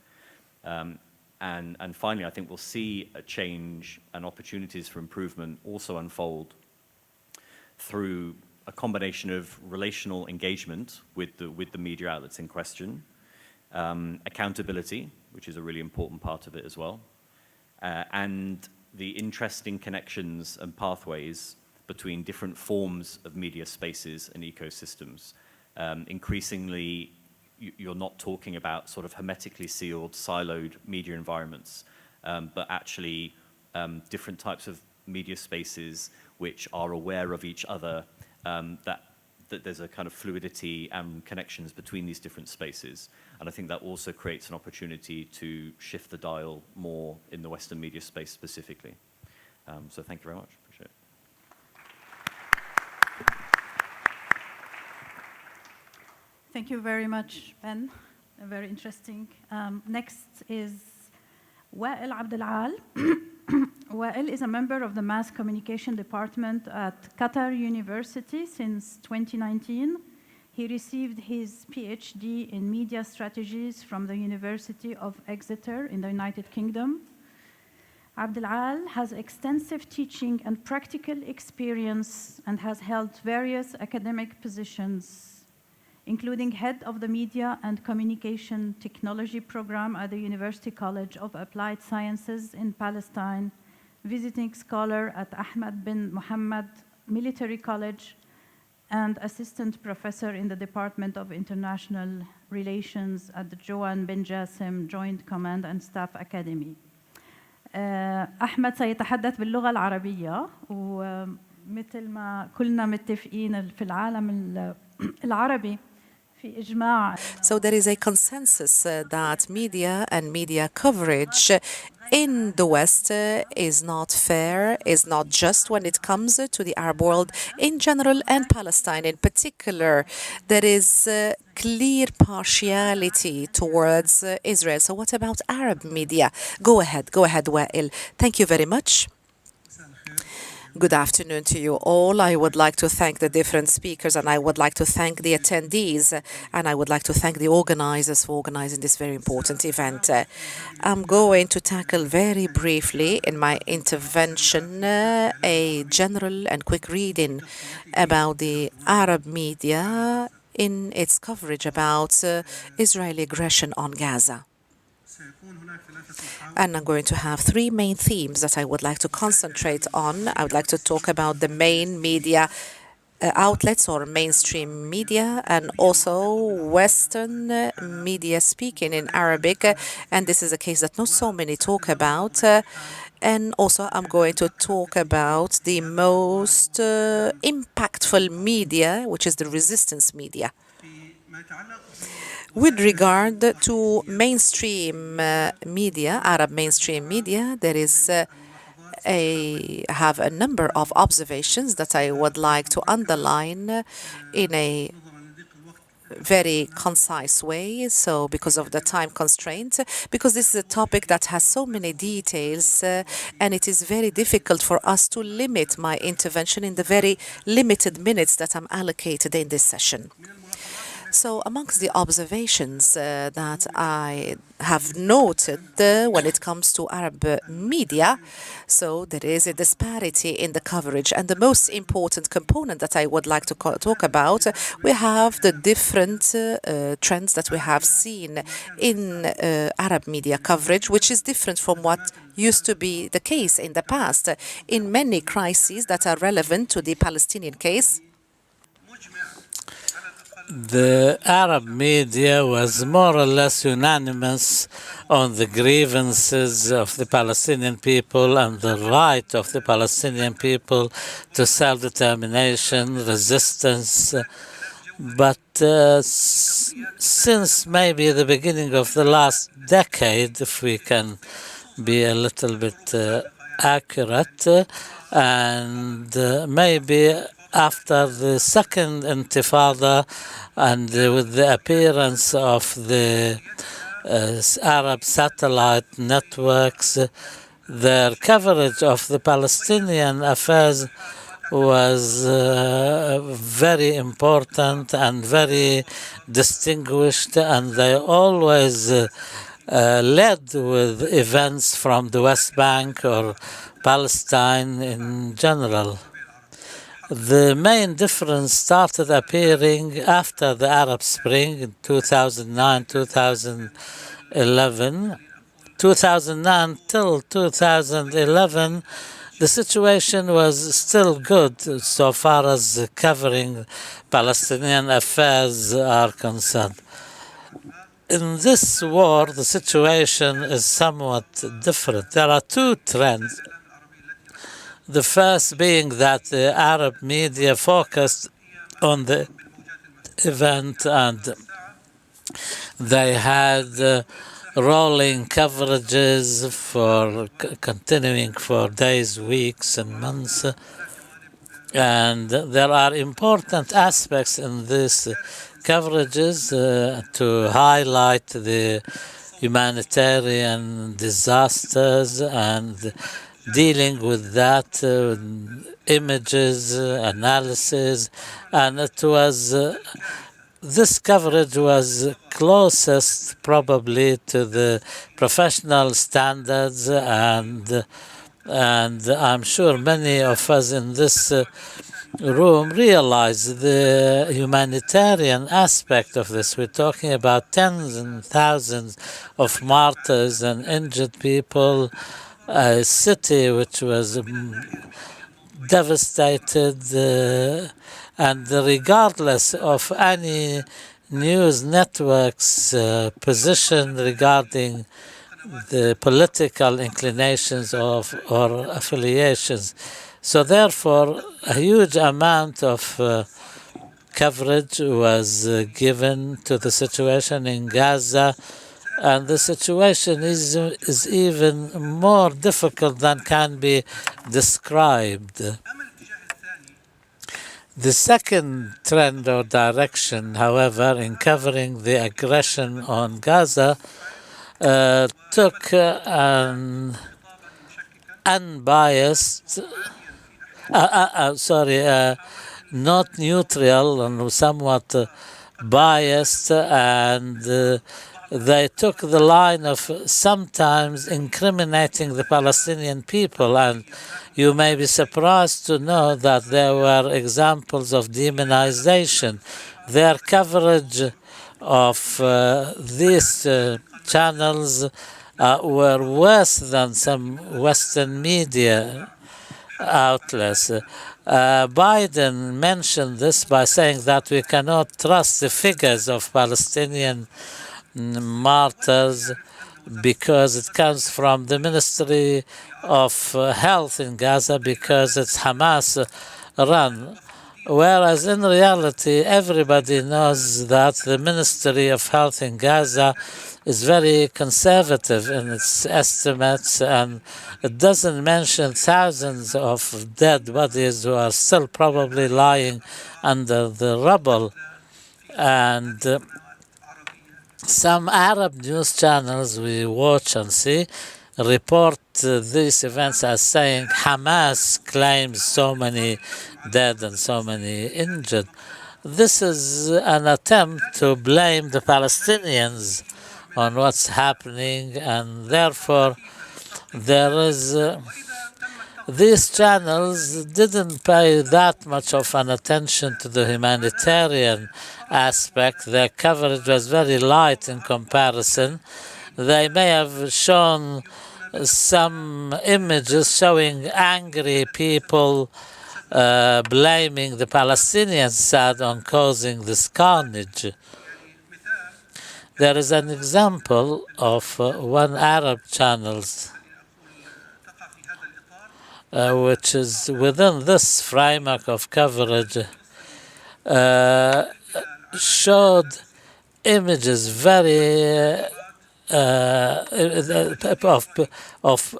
And finally, I think we'll see a change and opportunities for improvement also unfold through a combination of relational engagement with the media outlets in question, accountability, which is a really important part of it as well, and the interesting connections and pathways between different forms of media spaces and ecosystems. Increasingly, you're not talking about sort of hermetically sealed, siloed media environments, but actually different types of media spaces which are aware of each other, that there's a kind of fluidity and connections between these different spaces. And I think that also creates an opportunity to shift the dial more in the Western media space specifically. So thank you very much. Appreciate it. Thank you very much, Ben. Very interesting. Next is Wael Abdelal. Wael is a member of the Mass Communication Department at Qatar University since 2019. He received his PhD in Media Strategies from the University of Exeter in the United Kingdom. Abdelal has extensive teaching and practical experience and has held various academic positions, including head of the Media and Communication Technology program at the University College of Applied Sciences in Palestine, visiting scholar at Ahmad bin Muhammad Military College, and assistant professor in the Department of International Relations at the Joan bin Jassim Joint Command and Staff Academy. أحمد سيتحدث باللغة العربية، ومثل ما كلنا متفقين في العالم العربي. So there is a consensus that media and media coverage in the West is not fair, is not just when it comes to the Arab world in general and Palestine in particular. There is clear partiality towards Israel. So what about Arab media? Go ahead, Wael. Thank you very much. Good afternoon to you all. I would like to thank the different speakers, and I would like to thank the attendees, and I would like to thank the organizers for organizing this very important event. I'm going to tackle very briefly in my intervention a general and quick reading about the Arab media in its coverage about Israeli aggression on Gaza. And I'm going to have three main themes that I would like to concentrate on. I would like to talk about the main media outlets or mainstream media, and also Western media speaking in Arabic. And this is a case that not so many talk about. And also I'm going to talk about the most impactful media, which is the resistance media. With regard to mainstream media, Arab mainstream media, there is have a number of observations that I would like to underline in a very concise way. So because of the time constraint, because this is a topic that has so many details, and it is very difficult for us to limit my intervention in the very limited minutes that I'm allocated in this session. So amongst the observations that I have noted when it comes to Arab media, so there is a disparity in the coverage. And the most important component that I would like to talk about, we have the different trends that we have seen in Arab media coverage, which is different from what used to be the case in the past. In many crises that are relevant to the Palestinian case, the Arab media was more or less unanimous on the grievances of the Palestinian people and the right of the Palestinian people to self-determination, resistance. But since maybe the beginning of the last decade, if we can be a little bit accurate, and maybe after the second Intifada and with the appearance of the Arab satellite networks, their coverage of the Palestinian affairs was very important and very distinguished, and they always led with events from the West Bank or Palestine in general. The main difference started appearing after the Arab Spring in 2009, 2011. 2009 till 2011, the situation was still good so far as covering Palestinian affairs are concerned. In this war, the situation is somewhat different. There are two trends. The first being that the Arab media focused on the event and they had rolling coverages for continuing for days, weeks, and months. And there are important aspects in these coverages to highlight the humanitarian disasters and dealing with that, images, analysis, and it was this coverage was closest probably to the professional standards, and I'm sure many of us in this room realize the humanitarian aspect of this. We're talking about tens and thousands of martyrs and injured people, a city which was devastated, and regardless of any news network's position regarding the political inclinations of or affiliations. So therefore, a huge amount of coverage was given to the situation in Gaza, and the situation is even more difficult than can be described. The second trend or direction, however, in covering the aggression on Gaza took an unbiased, not neutral and somewhat biased, and they took the line of sometimes incriminating the Palestinian people, and you may be surprised to know that there were examples of demonization. Their coverage of these channels were worse than some Western media outlets. Biden mentioned this by saying that we cannot trust the figures of Palestinian martyrs because it comes from the Ministry of Health in Gaza, because it's Hamas run. Whereas in reality, everybody knows that the Ministry of Health in Gaza is very conservative in its estimates, and it doesn't mention thousands of dead bodies who are still probably lying under the rubble. And some Arab news channels we watch and see report these events as saying Hamas claims so many dead and so many injured. This is an attempt to blame the Palestinians on what's happening, and therefore there is these channels didn't pay that much of an attention to the humanitarian aspect. Their coverage was very light in comparison. They may have shown some images showing angry people blaming the Palestinian side on causing this carnage. There is an example of one Arab channel which is within this framework of coverage, showed images very of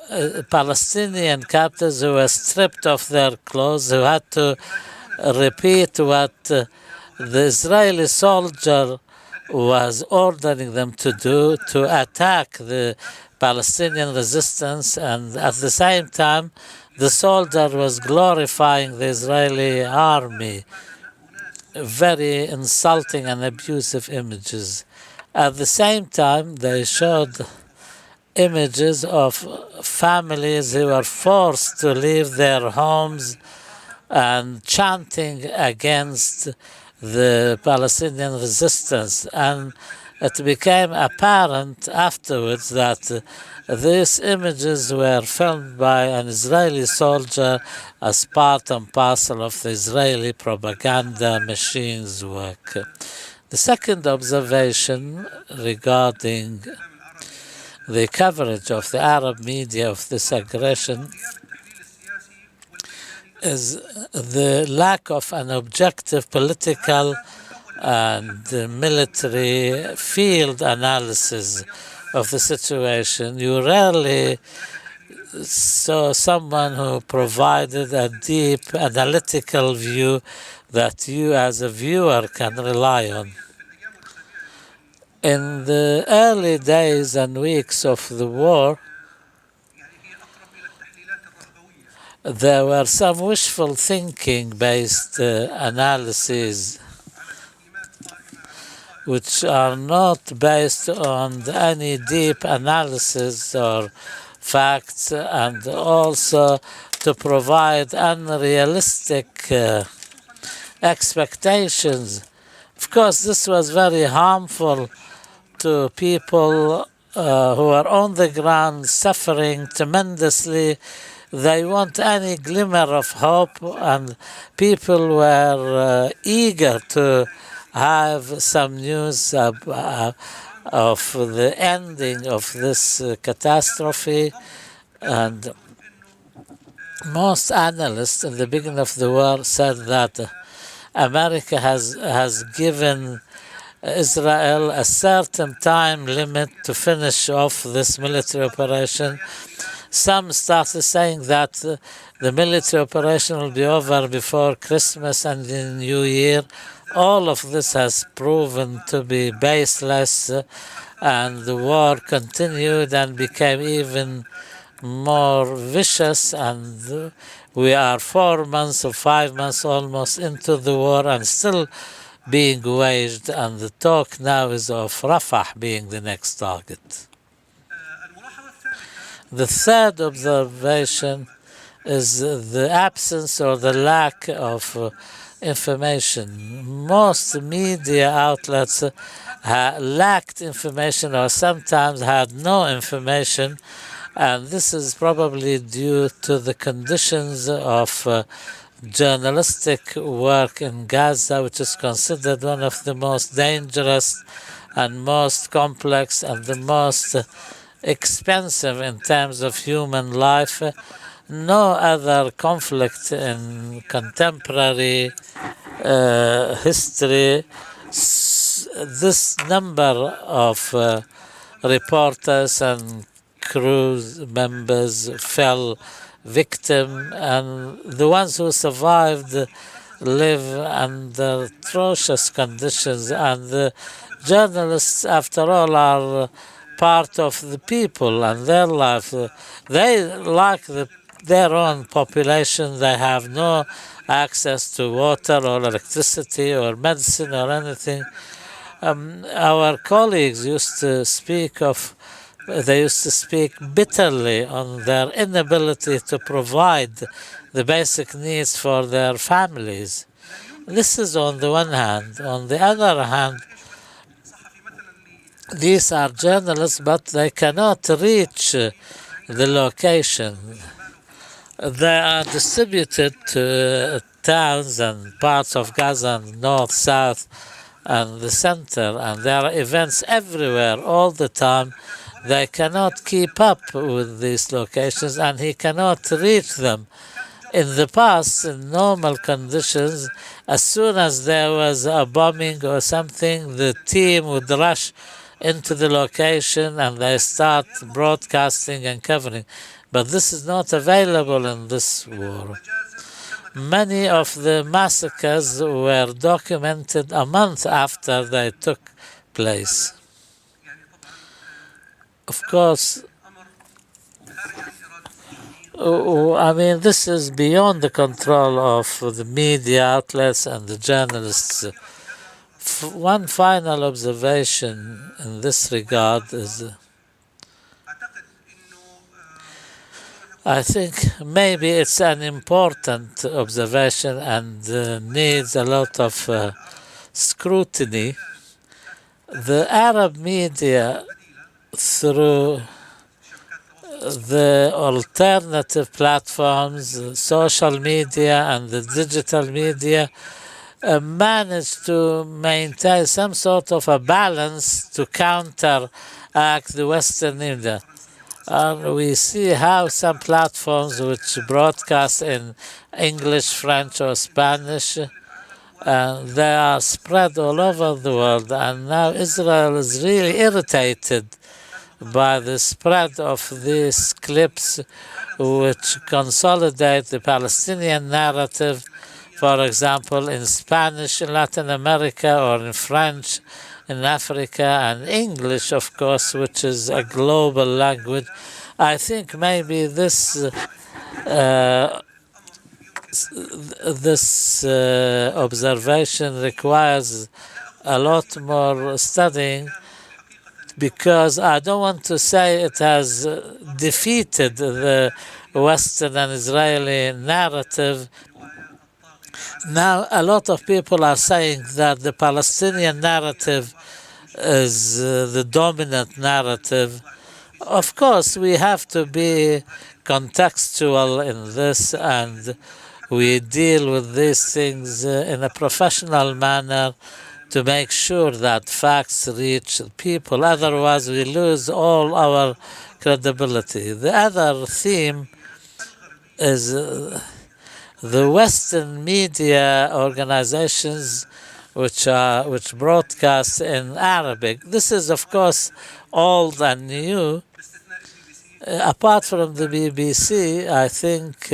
Palestinian captives who were stripped of their clothes, who had to repeat what the Israeli soldier was ordering them to do, to attack the Palestinian resistance, and at the same time the soldier was glorifying the Israeli army. Very insulting and abusive images. At the same time, they showed images of families who were forced to leave their homes and chanting against the Palestinian resistance. And it became apparent afterwards that these images were filmed by an Israeli soldier as part and parcel of the Israeli propaganda machine's work. The second observation regarding the coverage of the Arab media of this aggression is the lack of an objective political and military field analysis of the situation. You rarely saw someone who provided a deep analytical view that you as a viewer can rely on. In the early days and weeks of the war, there were some wishful thinking based analyses which are not based on any deep analysis or facts, and also to provide unrealistic expectations. Of course, this was very harmful to people who are on the ground suffering tremendously. They want any glimmer of hope, and people were eager to have some news of the ending of this catastrophe. And most analysts in the beginning of the war said that America has given Israel a certain time limit to finish off this military operation. Some started saying that the military operation will be over before Christmas and the New Year. All of this has proven to be baseless, and the war continued and became even more vicious, and we are 4 months or 5 months almost into the war and still being waged, and the talk now is of Rafah being the next target. The third observation is the absence or the lack of information. Most media outlets lacked information or sometimes had no information, and this is probably due to the conditions of journalistic work in Gaza, which is considered one of the most dangerous and most complex and the most expensive in terms of human life. No other conflict in contemporary history, this number of reporters and crew members fell victim, and the ones who survived live under atrocious conditions. And the journalists, after all, are part of the people and their life. They, like their own population, they have no access to water or electricity or medicine or anything. Our colleagues used to speak bitterly on their inability to provide the basic needs for their families. This is on the one hand. On the other hand, these are journalists, but they cannot reach the location. They are distributed to towns and parts of Gaza, north, south, and the center, and there are events everywhere all the time. They cannot keep up with these locations, and he cannot reach them. In the past, in normal conditions, as soon as there was a bombing or something, the team would rush into the location and they start broadcasting and covering. But this is not available in this war. Many of the massacres were documented a month after they took place. Of course, I mean, this is beyond the control of the media outlets and the journalists. one final observation in this regard is I think maybe it's an important observation and needs a lot of scrutiny. The Arab media, through the alternative platforms, social media and the digital media, managed to maintain some sort of a balance to counteract the Western media. And we see how some platforms which broadcast in English, French or Spanish, they are spread all over the world. And now Israel is really irritated by the spread of these clips which consolidate the Palestinian narrative, for example, in Spanish in Latin America or in French in Africa, and English, of course, which is a global language. I think maybe this observation requires a lot more studying, because I don't want to say it has defeated the Western and Israeli narrative. Now, a lot of people are saying that the Palestinian narrative is the dominant narrative. Of course, we have to be contextual in this, and we deal with these things in a professional manner to make sure that facts reach people. Otherwise, we lose all our credibility. The other theme is the Western media organizations which broadcast in Arabic. This is, of course, old and new. Apart from the BBC, I think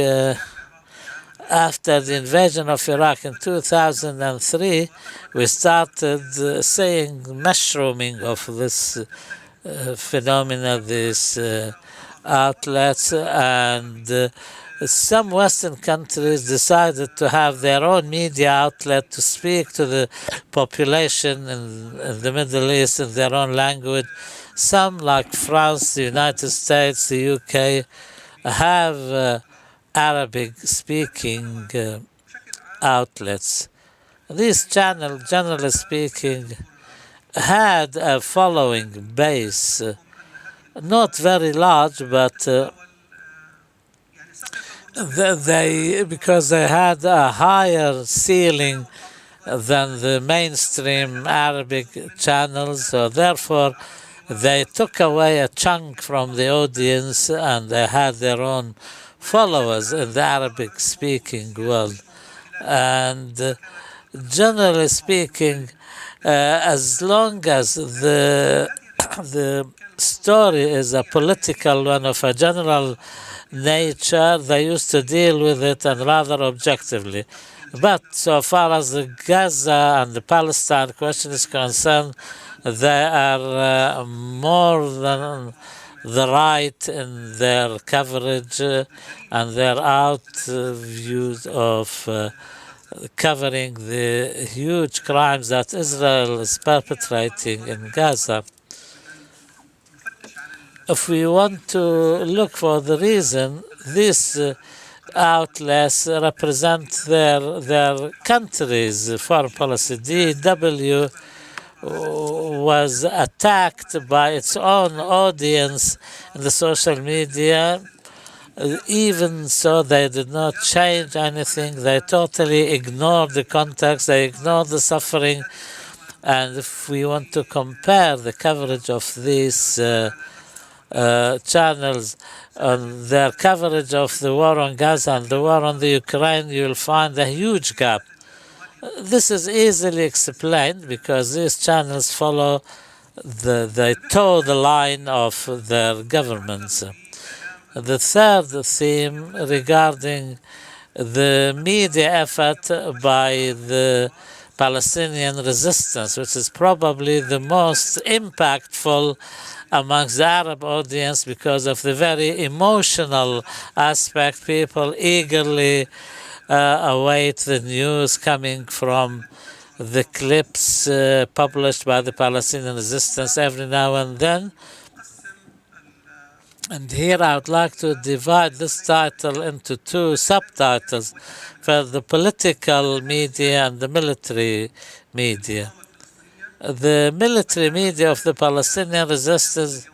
after the invasion of Iraq in 2003, we started seeing mushrooming of this phenomena, these outlets, and some Western countries decided to have their own media outlet to speak to the population in the Middle East in their own language. Some, like France, the United States, the UK, have Arabic-speaking outlets. These channels, generally speaking, had a following base, not very large, but because they had a higher ceiling than the mainstream Arabic channels, so therefore they took away a chunk from the audience and they had their own followers in the Arabic speaking world. And generally speaking, as long as the story is a political one of a general nature, they used to deal with it, and rather objectively. But so far as the Gaza and the Palestine question is concerned, they are more than the right in their coverage and their views of covering the huge crimes that Israel is perpetrating in Gaza. If we want to look for the reason, these outlets represent their country's foreign policy. DW was attacked by its own audience in the social media. Even so, they did not change anything. They totally ignored the context. They ignored the suffering. And if we want to compare the coverage of these channels on their coverage of the war on Gaza and the war on the Ukraine, you'll find a huge gap. This is easily explained because these channels follow they toe the line of their governments. The third theme regarding the media effort by the Palestinian resistance, which is probably the most impactful amongst the Arab audience because of the very emotional aspect. People eagerly await the news coming from the clips published by the Palestinian resistance every now and then. And here I would like to divide this title into two subtitles for the political media and the military media. The military media of the Palestinian resistance,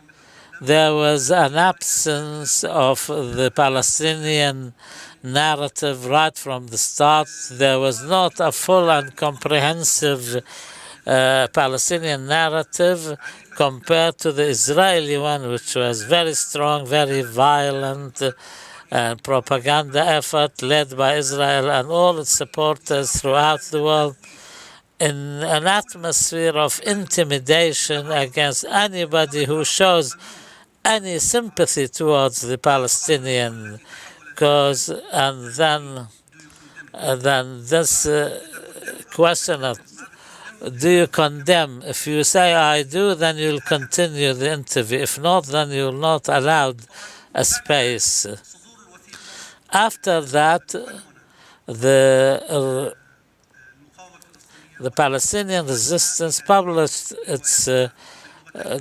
there was an absence of the Palestinian narrative right from the start. There was not a full and comprehensive Palestinian narrative compared to the Israeli one, which was very strong, very violent, and propaganda effort led by Israel and all its supporters throughout the world, in an atmosphere of intimidation against anybody who shows any sympathy towards the Palestinian cause. And then this question of, do you condemn? If you say I do, then you'll continue the interview. If not, then you'll not allowed a space. After that, the Palestinian resistance published its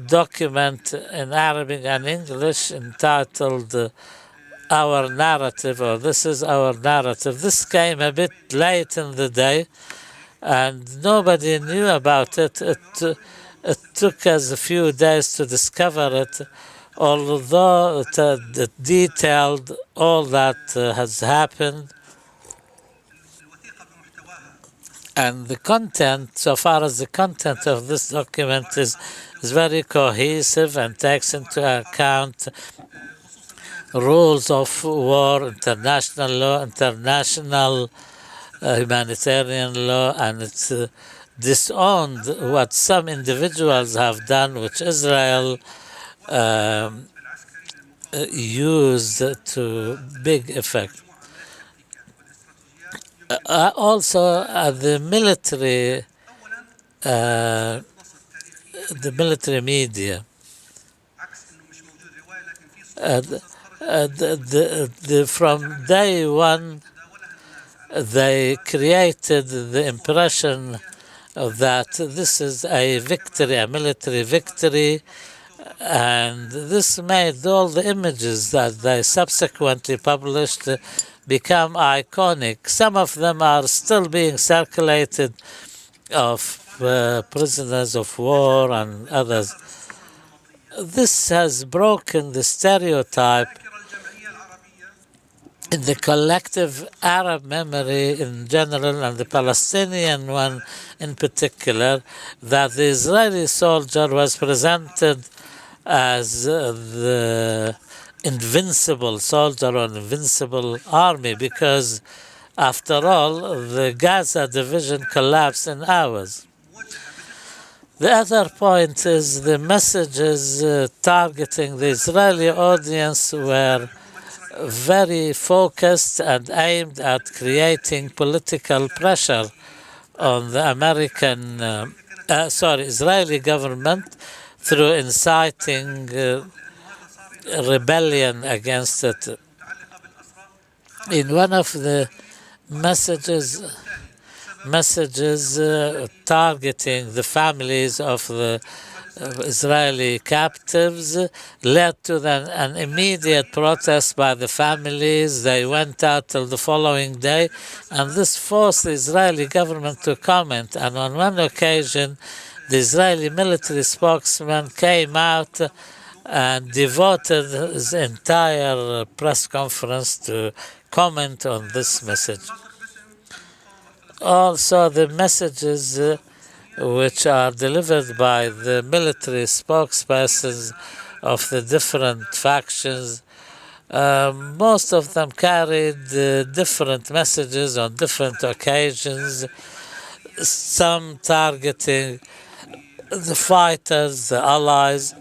document in Arabic and English entitled Our Narrative, or This is Our Narrative. This came a bit late in the day, and nobody knew about it. It took us a few days to discover it, although it detailed all that has happened. And the content, so far as the content of this document is very cohesive and takes into account rules of war, international law, international humanitarian law, and it's disowned what some individuals have done, which Israel used to big effect. Also, the military media, from day one, they created the impression that this is a victory, a military victory, and this made all the images that they subsequently published become iconic. Some of them are still being circulated of prisoners of war and others. This has broken the stereotype in the collective Arab memory in general and the Palestinian one in particular, that the Israeli soldier was presented as the invincible soldier or invincible army, because after all, the Gaza division collapsed in hours. The other point is the messages targeting the Israeli audience were very focused and aimed at creating political pressure on the Israeli government through inciting rebellion against it. In one of the messages targeting the families of the Israeli captives led to an immediate protest by the families. They went out till the following day, and this forced the Israeli government to comment. And on one occasion, the Israeli military spokesman came out and devoted his entire press conference to comment on this message. Also, the messages which are delivered by the military spokespersons of the different factions, most of them carried different messages on different occasions, some targeting the fighters, the allies,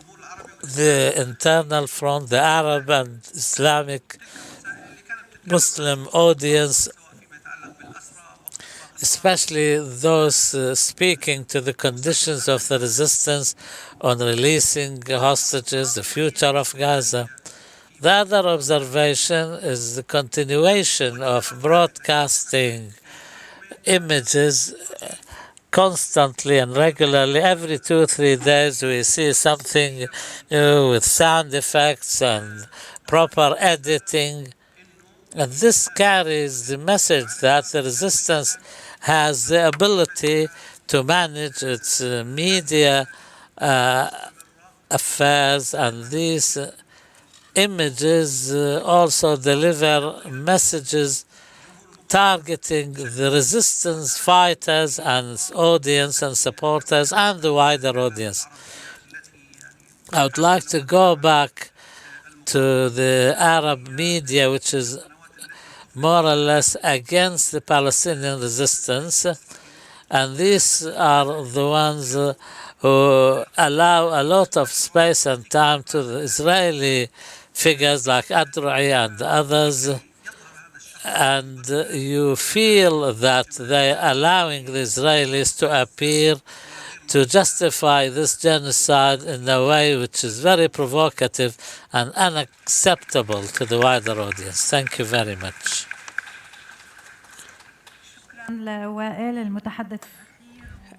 the internal front, the Arab and Islamic Muslim audience, especially those speaking to the conditions of the resistance on releasing hostages, the future of Gaza. The other observation is the continuation of broadcasting images constantly and regularly. Every 2-3 days we see something new with sound effects and proper editing. And this carries the message that the resistance has the ability to manage its media affairs, and these images also deliver messages targeting the resistance fighters and audience and supporters and the wider audience. I would like to go back to the Arab media, which is more or less against the Palestinian resistance, and these are the ones who allow a lot of space and time to the Israeli figures like Adru'i and others, and you feel that they are allowing the Israelis to appear to justify this genocide in a way which is very provocative and unacceptable to the wider audience. Thank you very much. لوائل المتحدث.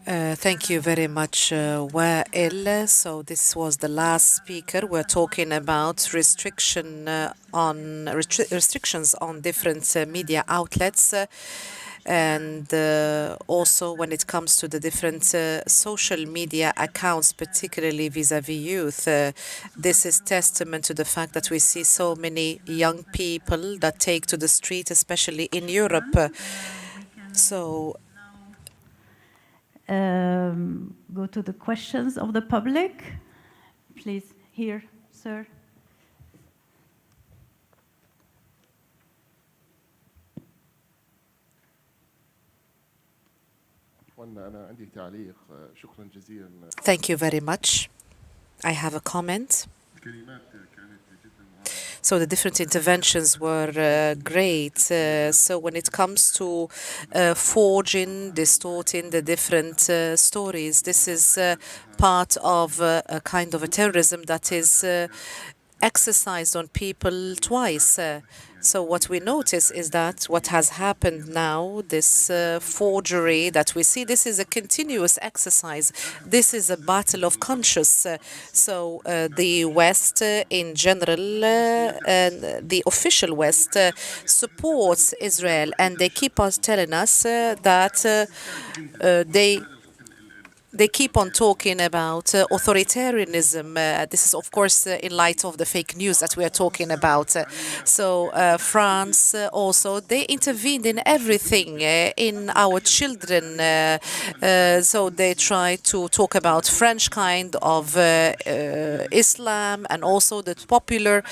Thank you very much, Wael. So this was the last speaker. We're talking about restrictions on different media outlets. And also when it comes to the different social media accounts, particularly vis-à-vis youth, this is testament to the fact that we see so many young people that take to the street, especially in Europe. So go to the questions of the public. Please, here, sir. Thank you very much. I have a comment. So the different interventions were great. So when it comes to forging, distorting the different stories, this is part of a kind of a terrorism that is exercised on people twice. So what we notice is that what has happened now, this forgery that we see, this is a continuous exercise. This is a battle of conscience. So the West in general, the official West, supports Israel, and they keep on telling us that they keep on talking about authoritarianism. This is, of course, in light of the fake news that we are talking about. So France also, they intervened in everything, in our children. So they try to talk about French kind of Islam, and also the popular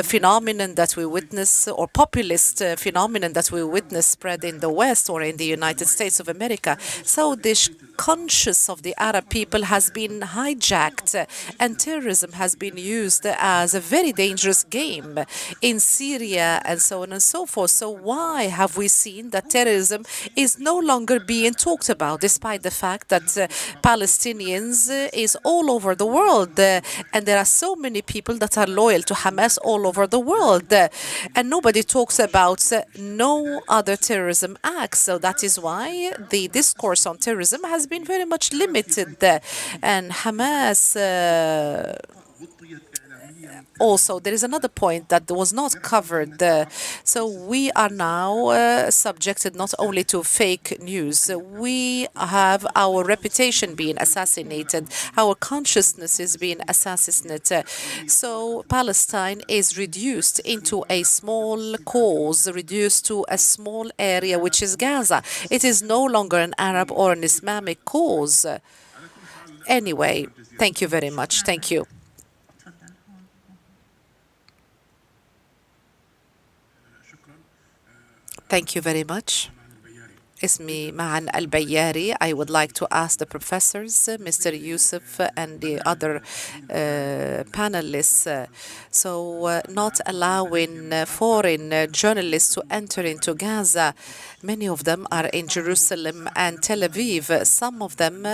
phenomenon that we witness, or populist phenomenon that we witness spread in the West or in the United States of America. So this conscience of the Arab people has been hijacked, and terrorism has been used as a very dangerous game in Syria and so on and so forth. So why have we seen that terrorism is no longer being talked about, despite the fact that Palestinians is all over the world, and there are so many people that are loyal to Hamas all over the world, and nobody talks about no other terrorism acts. So that is why the discourse on terrorism has been very much limited, and Hamas also, there is another point that was not covered. So we are now subjected not only to fake news, we have our reputation being assassinated, our consciousness is being assassinated. So Palestine is reduced into a small cause, reduced to a small area, which is Gaza. It is no longer an Arab or an Islamic cause. Anyway, thank you very much. Thank you. Thank you very much. اسمي معن البياري. I would like to ask the professors, Mr. Yousef and the other panelists, so not allowing foreign journalists to enter into Gaza. Many of them are in Jerusalem and Tel Aviv. Some of them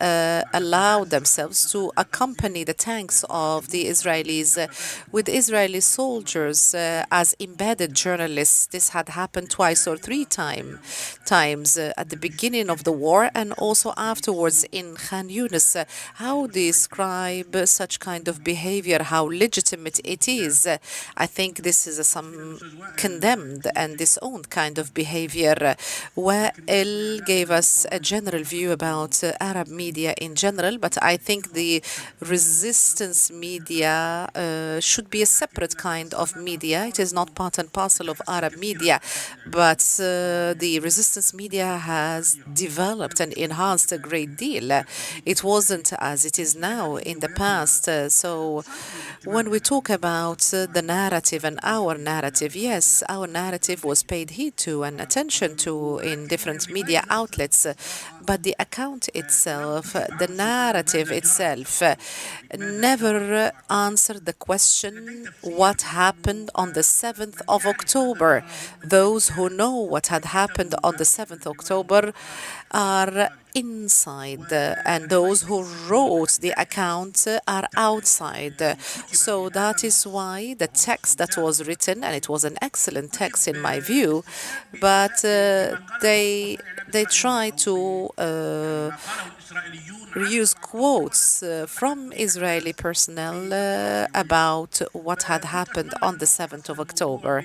allowed themselves to accompany the tanks of the Israelis with Israeli soldiers as embedded journalists. This had happened twice or three times at the beginning of the war and also afterwards in Khan Yunis. How describe such kind of behavior, how legitimate it is? I think this is some condemned and disowned kind of behavior. Wael gave us a general view about Arab media in general, but I think the resistance media should be a separate kind of media. It is not part and parcel of Arab media, but the resistance media has developed and enhanced a great deal. It wasn't as it is now in the past. So when we talk about the narrative and our narrative, yes, our narrative was paid heed to and attention to in different media outlets, but the account itself, the narrative itself, never answered the question what happened on the 7th of October. Those who know what had happened on the 7th of October are inside, and those who wrote the account are outside. So that is why the text that was written, and it was an excellent text in my view, but they try to reuse quotes from Israeli personnel about what had happened on the 7th of October.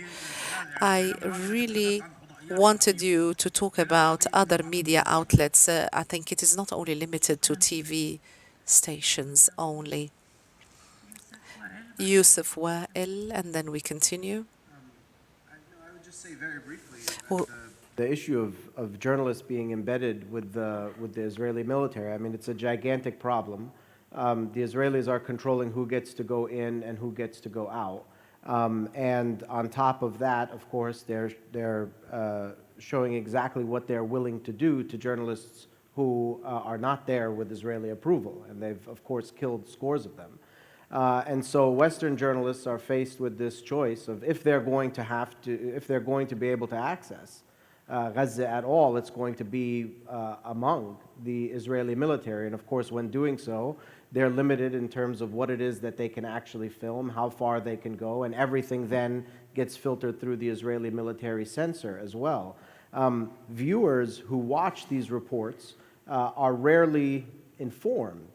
I really wanted you to talk about other media outlets. I think it is not only limited to TV stations only. Yousef, Wael, and then we continue. I would just say very briefly Well, the issue of journalists being embedded with the Israeli military. I mean, it's a gigantic problem. The Israelis are controlling who gets to go in and who gets to go out. And on top of that, of course, they're showing exactly what they're willing to do to journalists who are not there with Israeli approval. And they've, of course, killed scores of them. And so Western journalists are faced with this choice of if they're going to be able to access Gaza at all, it's going to be among the Israeli military. And of course, when doing so, they're limited in terms of what it is that they can actually film, how far they can go, and everything then gets filtered through the Israeli military censor as well. Viewers who watch these reports are rarely informed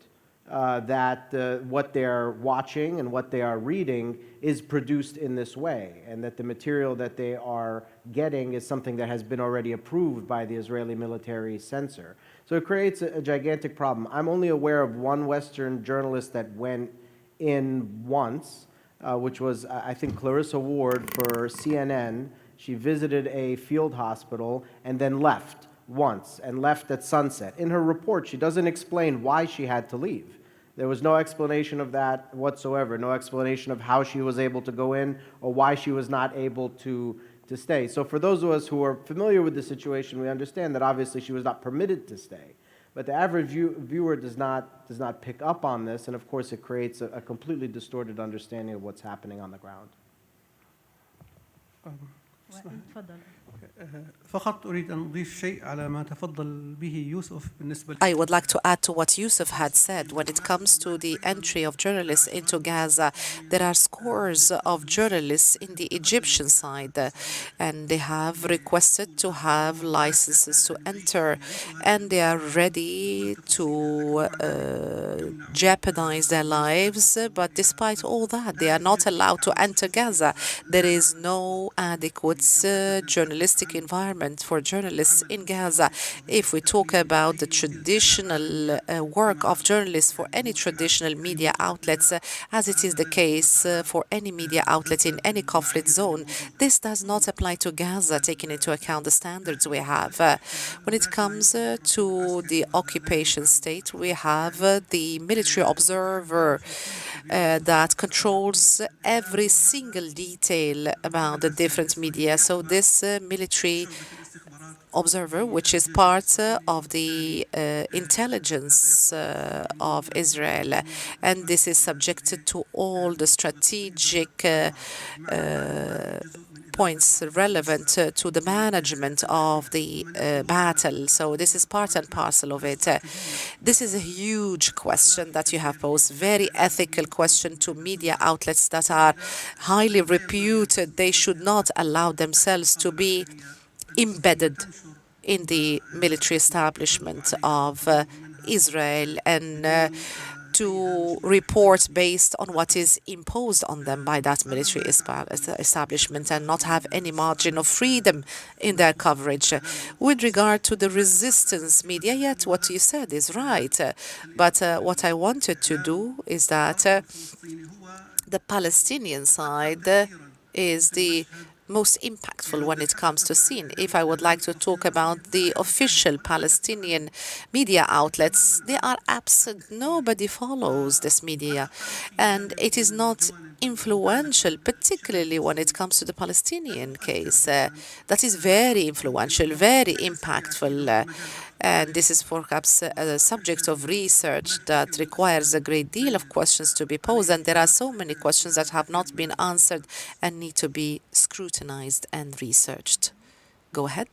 that what they're watching and what they are reading is produced in this way, and that the material that they are getting is something that has been already approved by the Israeli military censor. So it creates a gigantic problem. I'm only aware of one Western journalist that went in once, which was, I think, Clarissa Ward for CNN. She visited a field hospital and then left once, and left at sunset. In her report, she doesn't explain why she had to leave. There was no explanation of that whatsoever, no explanation of how she was able to go in or why she was not able to stay. So for those of us who are familiar with the situation, we understand that obviously she was not permitted to stay. But the average viewer does not pick up on this, and of course it creates a completely distorted understanding of what's happening on the ground. فقط أريد أن أضيف شيء على ما تفضل به يوسف بالنسبة I would like to add to what Yousef had said. When it comes to the entry of journalists into Gaza, there are scores of journalists in the Egyptian side, and they have requested to have licenses to enter, and they are ready to jeopardize their lives. But despite all that, they are not allowed to enter Gaza. There is no adequate journalistic environment for journalists in Gaza. If we talk about the traditional work of journalists for any traditional media outlets, as it is the case for any media outlet in any conflict zone, this does not apply to Gaza, taking into account the standards we have. When it comes to the occupation state, we have the military observer that controls every single detail about the different media. So this military observer, which is part of the intelligence of Israel, and this is subjected to all the strategic points relevant to the management of the battle. So this is part and parcel of it. This is a huge question that you have posed, very ethical question to media outlets that are highly reputed. They should not allow themselves to be embedded in the military establishment of Israel and to report based on what is imposed on them by that military establishment and not have any margin of freedom in their coverage. With regard to the resistance media, yet what you said is right. But what I wanted to do is that the Palestinian side is the most impactful when it comes to scene. If I would like to talk about the official Palestinian media outlets, they are absent. Nobody follows this media. And it is not influential, particularly when it comes to the Palestinian case. That is very influential, very impactful. And this is perhaps a subject of research that requires a great deal of questions to be posed. And there are so many questions that have not been answered and need to be scrutinized and researched. Go ahead.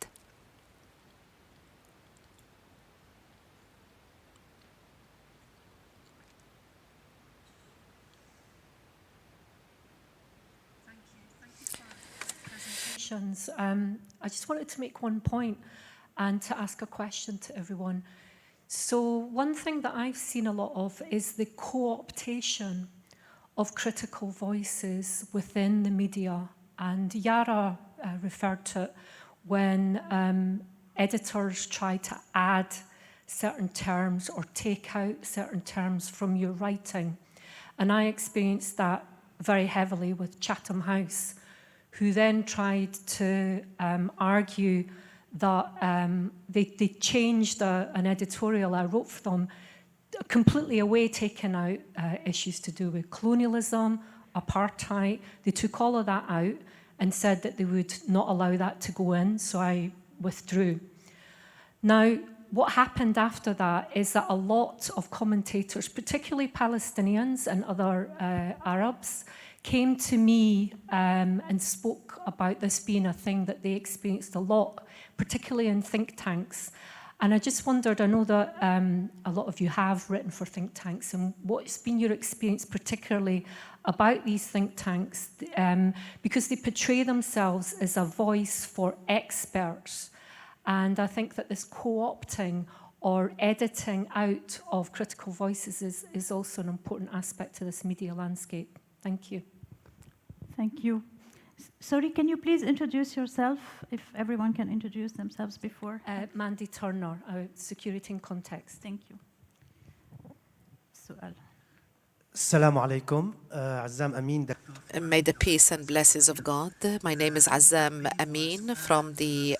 I just wanted to make one point and to ask a question to everyone. So one thing that I've seen a lot of is the co-optation of critical voices within the media. And Yara referred to it when editors try to add certain terms or take out certain terms from your writing. And I experienced that very heavily with Chatham House, who then tried to argue that they changed an editorial I wrote for them completely away, taking out issues to do with colonialism, apartheid. They took all of that out and said that they would not allow that to go in, so I withdrew. Now, what happened after that is that a lot of commentators, particularly Palestinians and other Arabs, came to me and spoke about this being a thing that they experienced a lot, particularly in think tanks. And I just wondered, I know that a lot of you have written for think tanks, and what's been your experience particularly about these think tanks? Because they portray themselves as a voice for experts. And I think that this co-opting or editing out of critical voices is also an important aspect to this media landscape. Thank you. Thank you. Sorry, can you please introduce yourself, if everyone can introduce themselves before? Mandy Turner, Security in Context. Thank you. Su'al. Assalamu alaikum. Azzam Amin. May the peace and blessings of God. My name is Azzam Amin from the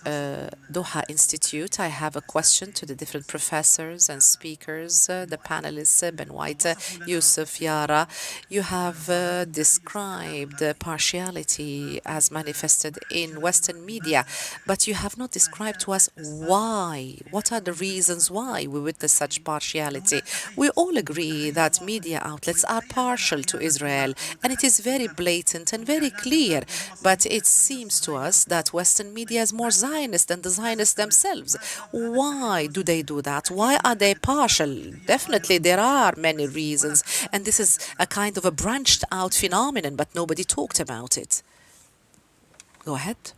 Doha Institute. I have a question to the different professors and speakers, the panelists, Ben White, Yousef, Yara. You have described partiality as manifested in Western media, but you have not described to us why. What are the reasons why we witness such partiality? We all agree that media outlets are partial to Israel, and it is very blatant and very clear. But it seems to us that Western media is more Zionist than the Zionists themselves. Why do they do that? Why are they partial? Definitely there are many reasons, and this is a kind of a branched out phenomenon, but nobody talked about it. Go ahead.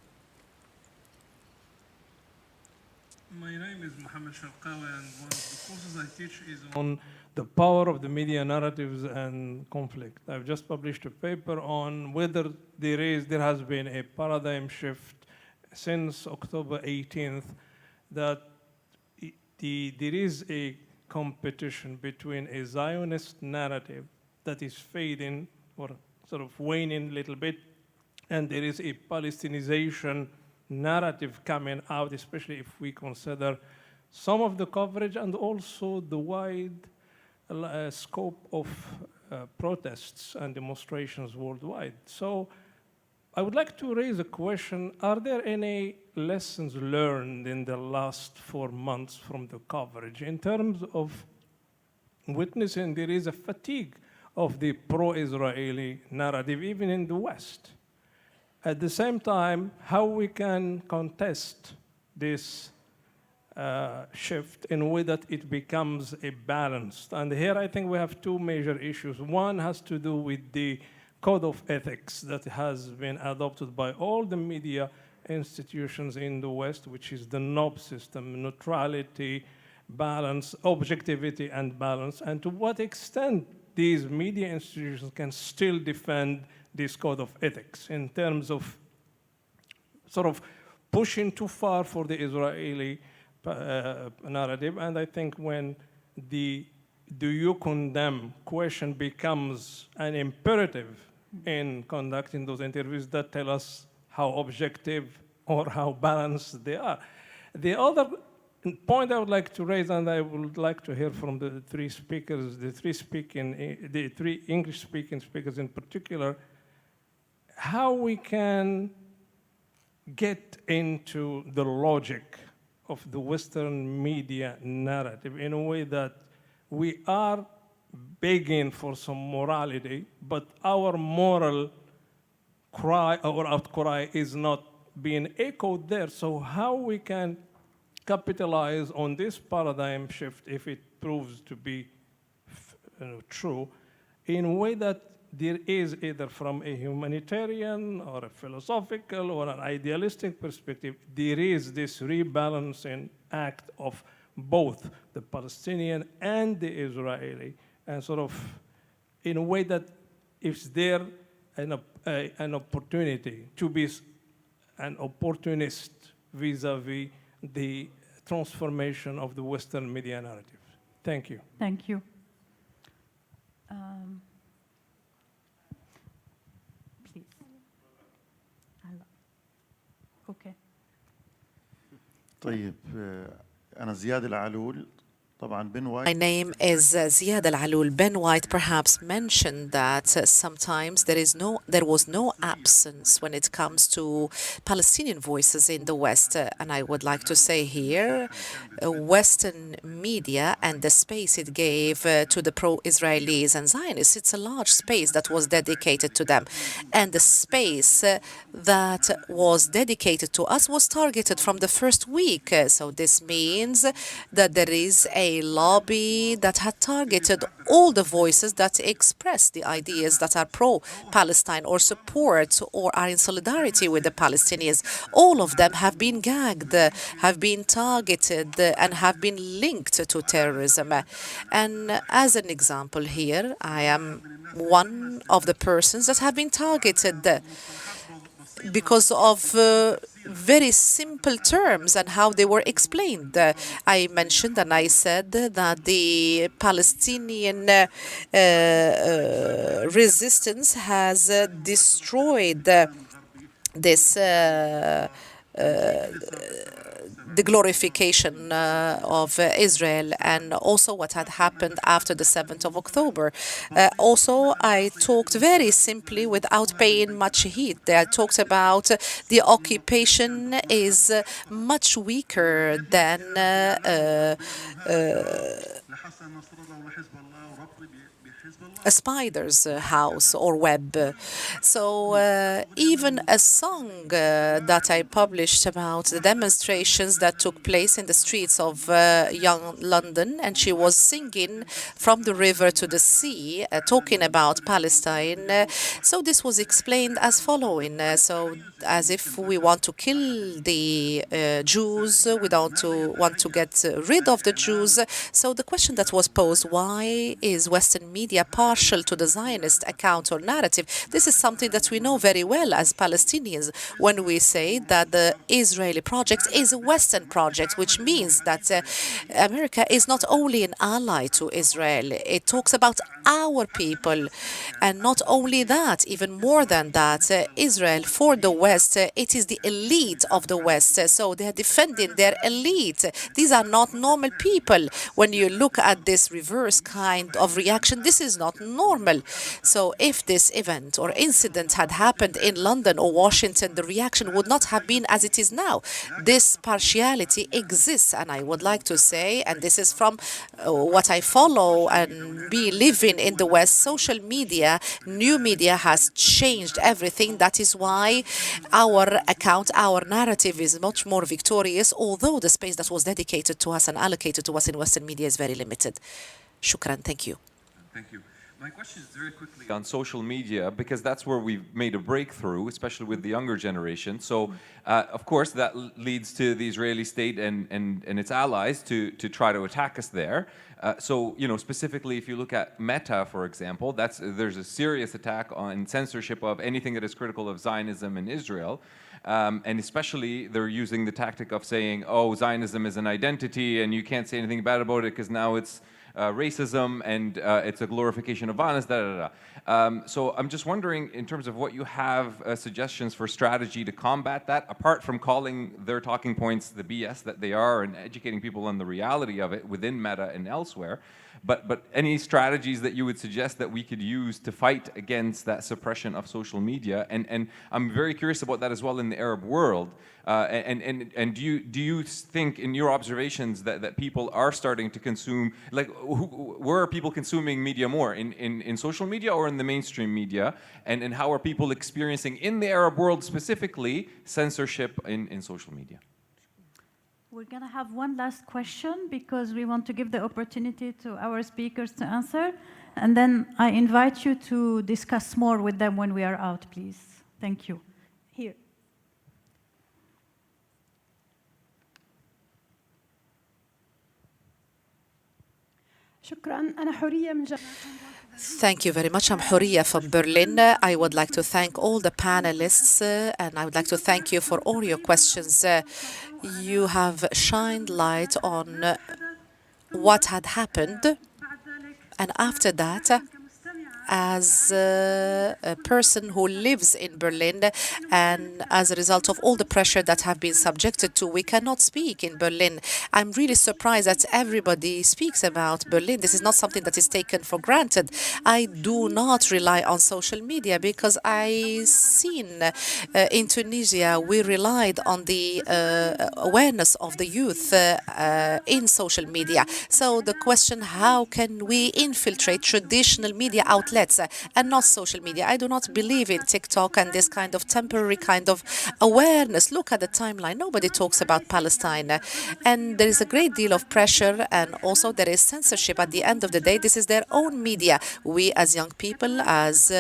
My name is Mohammed Sharqawi, and one of the courses I teach is on the power of the media narratives and conflict. I've just published a paper on whether there has been a paradigm shift since October 18th, that there is a competition between a Zionist narrative that is fading or sort of waning a little bit, and there is a Palestinization narrative coming out, especially if we consider some of the coverage and also the wide scope of protests and demonstrations worldwide. So I would like to raise a question. Are there any lessons learned in the last 4 months from the coverage in terms of witnessing there is a fatigue of the pro-Israeli narrative, even in the West? At the same time, how we can contest this shift in a way that it becomes a balanced. And here I think we have two major issues. One has to do with the code of ethics that has been adopted by all the media institutions in the West, which is the NOB system, neutrality, balance, objectivity, and balance, and to what extent these media institutions can still defend this code of ethics in terms of sort of pushing too far for the Israeli narrative. And I think when the do you condemn question becomes an imperative in conducting those interviews, that tell us how objective or how balanced they are. The other point I would like to raise, and I would like to hear from the three speakers, the three English-speaking speakers in particular, how we can get into the logic of the Western media narrative in a way that we are begging for some morality, but our moral cry or outcry is not being echoed there. So how we can capitalize on this paradigm shift, if it proves to be true, in a way that there is either from a humanitarian or a philosophical or an idealistic perspective, there is this rebalancing act of both the Palestinian and the Israeli, and sort of in a way that is there an opportunity to be an opportunist vis-a-vis the transformation of the Western media narrative. Thank you. Thank you. Please. Okay. طيب أنا زياد العلول طبعا بن وايت. My name is Ziad Al-Alul. Ben White perhaps mentioned that sometimes there was no absence when it comes to Palestinian voices in the West. And I would like to say here, Western media and the space it gave to the pro-Israelis and Zionists, it's a large space that was dedicated to them. And the space that was dedicated to us was targeted from the first week. So this means that there is a lobby that had targeted all the voices that express the ideas that are pro-Palestine or support or are in solidarity with the Palestinians. All of them have been gagged, have been targeted, and have been linked to terrorism. And as an example here, I am one of the persons that have been targeted because of very simple terms and how they were explained. I mentioned and I said that the Palestinian resistance has destroyed this the glorification of Israel, and also what had happened after the 7th of October. Also, I talked very simply without paying much heed. I talked about the occupation is much weaker than a spider's house or web. So even a song that I published about the demonstrations that took place in the streets of young London, and she was singing from the river to the sea, talking about Palestine. So this was explained as following. So as if we want to kill the Jews, we don't want to get rid of the Jews. So the question that was posed, why is Western media partial to the Zionist account or narrative? This is something that we know very well as Palestinians when we say that the Israeli project is a Western project, which means that America is not only an ally to Israel, it talks about our people. And not only that, even more than that, Israel for the West, it is the elite of the West. So they are defending their elite. These are not normal people. When you look at this reverse kind of reaction, this is is not normal. So if this event or incident had happened in London or Washington, the reaction would not have been as it is now. This partiality exists, and I would like to say, and this is from what I follow and be living in the West, social media, new media has changed everything. That is why our account, our narrative is much more victorious, although the space that was dedicated to us and allocated to us in Western media is very limited. Shukran, thank you. Thank you. My question is very quickly on social media, because that's where we've made a breakthrough, especially with the younger generation. So, of course, that leads to the Israeli state and its allies to try to attack us there. So, you know, specifically, if you look at Meta, for example, there's a serious attack on censorship of anything that is critical of Zionism in Israel. And especially, they're using the tactic of saying, oh, Zionism is an identity, and you can't say anything bad about it because now it's racism and it's a glorification of violence, so I'm just wondering, in terms of what you have suggestions for strategy to combat that, apart from calling their talking points the BS that they are and educating people on the reality of it within Meta and elsewhere, but any strategies that you would suggest that we could use to fight against that suppression of social media? And I'm very curious about that as well in the Arab world. And do you think, in your observations, that people are starting to consume, like, where are people consuming media more, in social media or in the mainstream media? And how are people experiencing, in the Arab world specifically, censorship in social media? We're going to have one last question because we want to give the opportunity to our speakers to answer. And then I invite you to discuss more with them when we are out, please. Thank you. Here. Thank you very much. I'm Huriya from Berlin. I would like to thank all the panelists and I would like to thank you for all your questions. You have shined light on what had happened, and after that, as a person who lives in Berlin, and as a result of all the pressure that have been subjected to, we cannot speak in Berlin. I'm really surprised that everybody speaks about Berlin. This is not something that is taken for granted. I do not rely on social media because I seen in Tunisia we relied on the awareness of the youth in social media. So the question, how can we infiltrate traditional media outlets and not social media? I do not believe in TikTok and this kind of temporary kind of awareness. Look at the timeline. Nobody talks about Palestine. And there is a great deal of pressure, and also there is censorship. At the end of the day, this is their own media. We as young people, as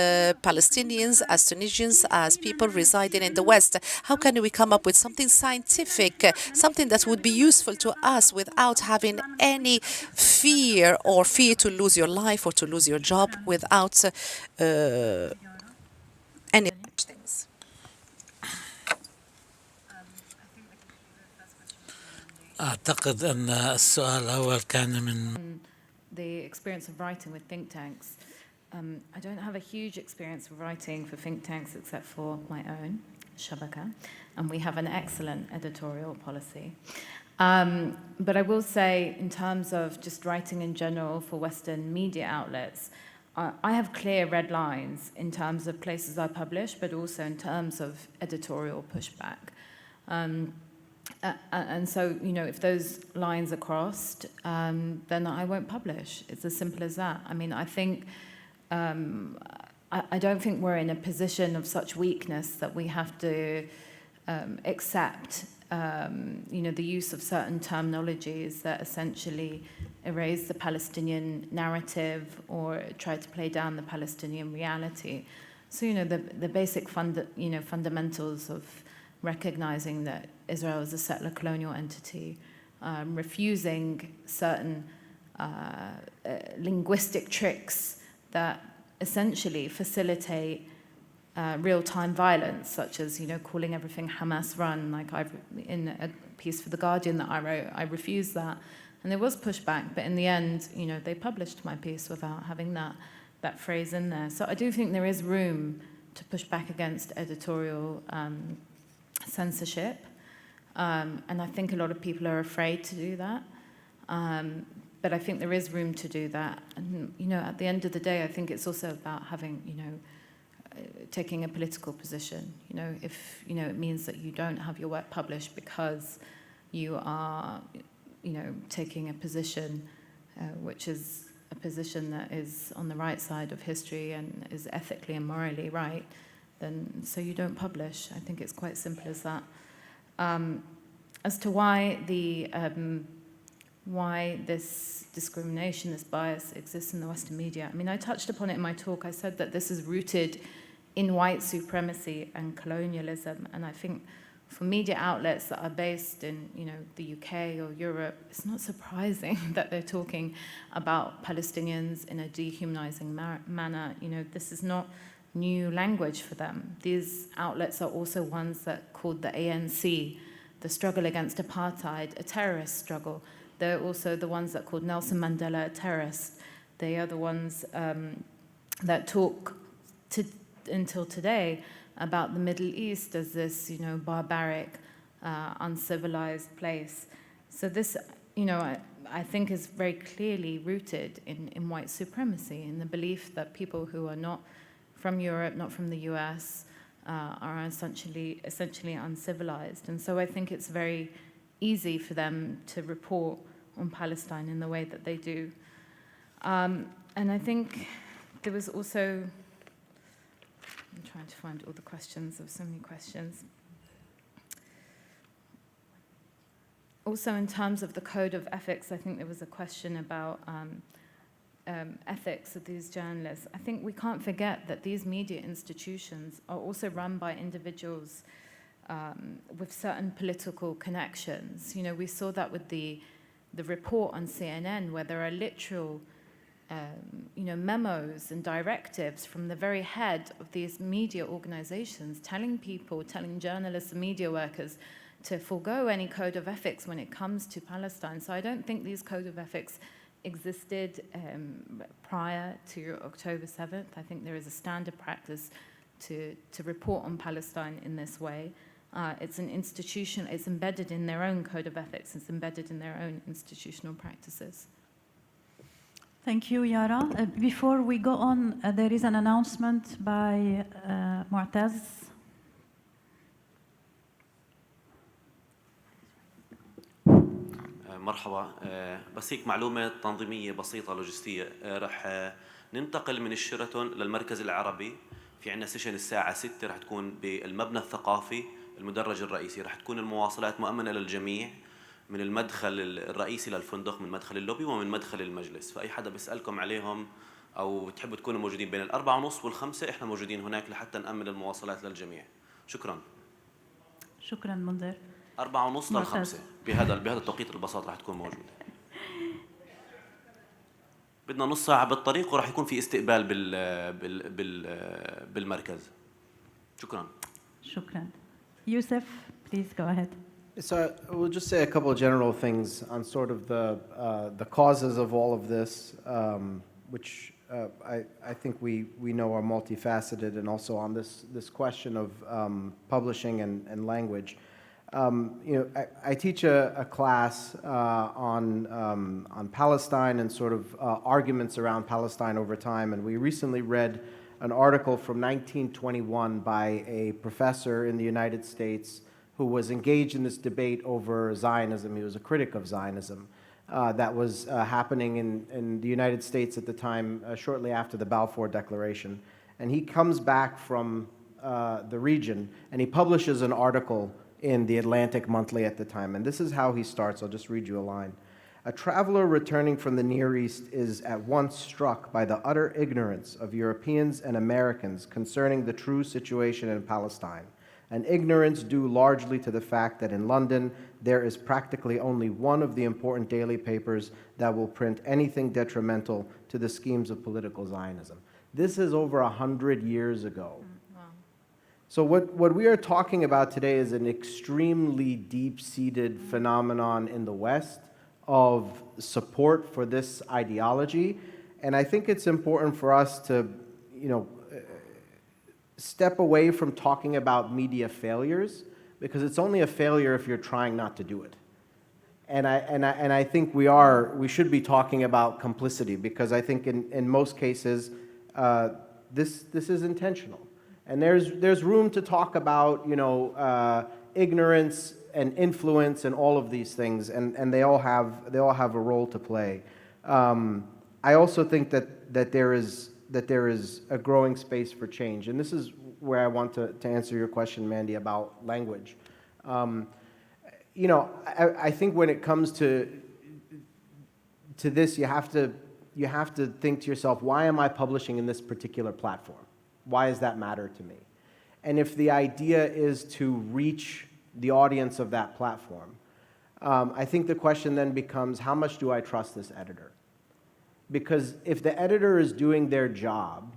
Palestinians, as Tunisians, as people residing in the West, how can we come up with something scientific, something that would be useful to us without having any fear to lose your life or to lose your job, without any things? أعتقد أن السؤال الأول كان من the experience of writing with think tanks. I don't have a huge experience of writing for think tanks except for my own, Shabaka, and we have an excellent editorial policy. But I will say, in terms of just writing in general for Western media outlets, I have clear red lines in terms of places I publish, but also in terms of editorial pushback. And so, you know, if those lines are crossed, then I won't publish. It's as simple as that. I mean, I think, I don't think we're in a position of such weakness that we have to accept, you know, the use of certain terminologies that essentially erase the Palestinian narrative or try to play down the Palestinian reality. So, you know, the basic fundamentals of recognizing that Israel is a settler colonial entity, refusing certain linguistic tricks that essentially facilitate real-time violence, such as, you know, calling everything Hamas run. Like in a piece for The Guardian that I wrote, I refused that. And there was pushback, but in the end, you know, they published my piece without having that phrase in there. So I do think there is room to push back against editorial censorship. And I think a lot of people are afraid to do that. But I think there is room to do that. And, you know, at the end of the day, I think it's also about having, you know, taking a political position. You know, if, you know, it means that you don't have your work published because you are, you know, taking a position which is a position that is on the right side of history and is ethically and morally right, then so you don't publish. I think it's quite simple as that. As to why this discrimination, this bias exists in the Western media, I mean, I touched upon it in my talk. I said that this is rooted in white supremacy and colonialism, and I think for media outlets that are based in, you know, the UK or Europe, it's not surprising that they're talking about Palestinians in a dehumanizing manner. You know, this is not new language for them. These outlets are also ones that called the ANC, the struggle against apartheid, a terrorist struggle. They're also the ones that called Nelson Mandela a terrorist. They are the ones that talk until today about the Middle East as this, you know, barbaric, uncivilized place. So this, you know, I think is very clearly rooted in white supremacy, in the belief that people who are not from Europe, not from the US, are essentially uncivilized. And so I think it's very easy for them to report on Palestine in the way that they do. And I think there was also, I'm trying to find all the questions, there were so many questions. Also in terms of the code of ethics, I think there was a question about ethics of these journalists. I think we can't forget that these media institutions are also run by individuals with certain political connections. You know, we saw that with the report on CNN, where there are literal you know, memos and directives from the very head of these media organizations telling people, telling journalists and media workers to forego any code of ethics when it comes to Palestine. So I don't think these code of ethics existed prior to October 7th. I think there is a standard practice to report on Palestine in this way. It's an institution, it's embedded in their own code of ethics, it's embedded in their own institutional practices. Thank you, Yara. Before we go on, there is an announcement by Mu'taz. مرحبا. بس هيك معلومة تنظيمية بسيطة لوجستية. رح ننتقل من الشيراتون للمركز العربي. في عنا سيشن الساعة 6 رح تكون بالمبنى الثقافي المدرج الرئيسي. رح تكون المواصلات مؤمنة للجميع من المدخل الرئيسي للفندق، من مدخل اللوبي ومن مدخل المجلس. فأي حدا بيسألكم عليهم أو بتحبوا تكونوا موجودين بين 4:30 وال5 إحنا موجودين هناك لحتى نأمن المواصلات للجميع. شكرا. شكرا منذر. 4:30 ل5 بهذا التوقيت البساط رح تكون موجودة. بدنا نص ساعة بالطريق ورح يكون في استقبال بالمركز. شكرا. شكرا. Yousef, please go ahead. So we'll just say a couple of general things on sort of the causes of all of this, which I think we know are multifaceted, and also on this question of publishing and language. You know, I teach a class on Palestine and sort of arguments around Palestine over time, and we recently read an article from 1921 by a professor in the United States who was engaged in this debate over Zionism. He was a critic of Zionism that was happening in the United States at the time, shortly after the Balfour Declaration. And he comes back from the region, and he publishes an article in the Atlantic Monthly at the time. And this is how he starts. I'll just read you a line. A traveler returning from the Near East is at once struck by the utter ignorance of Europeans and Americans concerning the true situation in Palestine, an ignorance due largely to the fact that in London there is practically only one of the important daily papers that will print anything detrimental to the schemes of political Zionism. This is over 100 years ago. So what we are talking about today is an extremely deep-seated phenomenon in the West of support for this ideology. And I think it's important for us to, you know, step away from talking about media failures, because it's only a failure if you're trying not to do it. And I think we should be talking about complicity, because I think in most cases, this is intentional. And there's room to talk about, ignorance and influence and all of these things, and they all have a role to play. I also think that there is a growing space for change, and this is where I want to answer your question, Mandy, about language. I think when it comes to this, you have to think to yourself, why am I publishing in this particular platform? Why does that matter to me? And if the idea is to reach the audience of that platform, I think the question then becomes, how much do I trust this editor? Because if the editor is doing their job,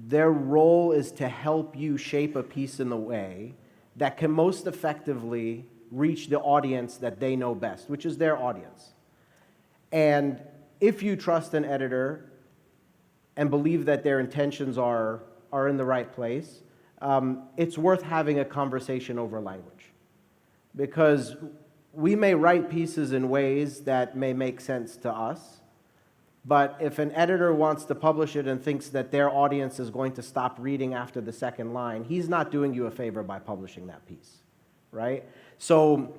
their role is to help you shape a piece in the way that can most effectively reach the audience that they know best, which is their audience. And if you trust an editor and believe that their intentions are in the right place, it's worth having a conversation over language. Because we may write pieces in ways that may make sense to us, but if an editor wants to publish it and thinks that their audience is going to stop reading after the second line, he's not doing you a favor by publishing that piece, right? So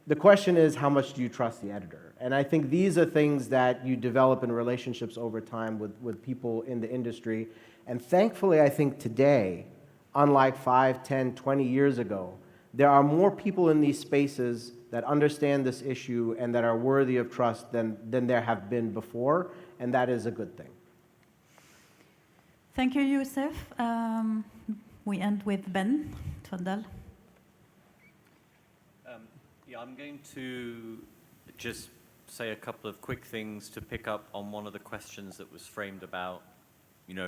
the question is, how much do you trust the editor? And I think these are things that you develop in relationships over time with people in the industry. And thankfully, I think today, unlike 5, 10, 20 years ago, there are more people in these spaces that understand this issue and that are worthy of trust than there have been before, and that is a good thing. Thank you, Yousef. We end with Ben. تفضل. Yeah, I'm going to just say a couple of quick things to pick up on one of the questions that was framed about,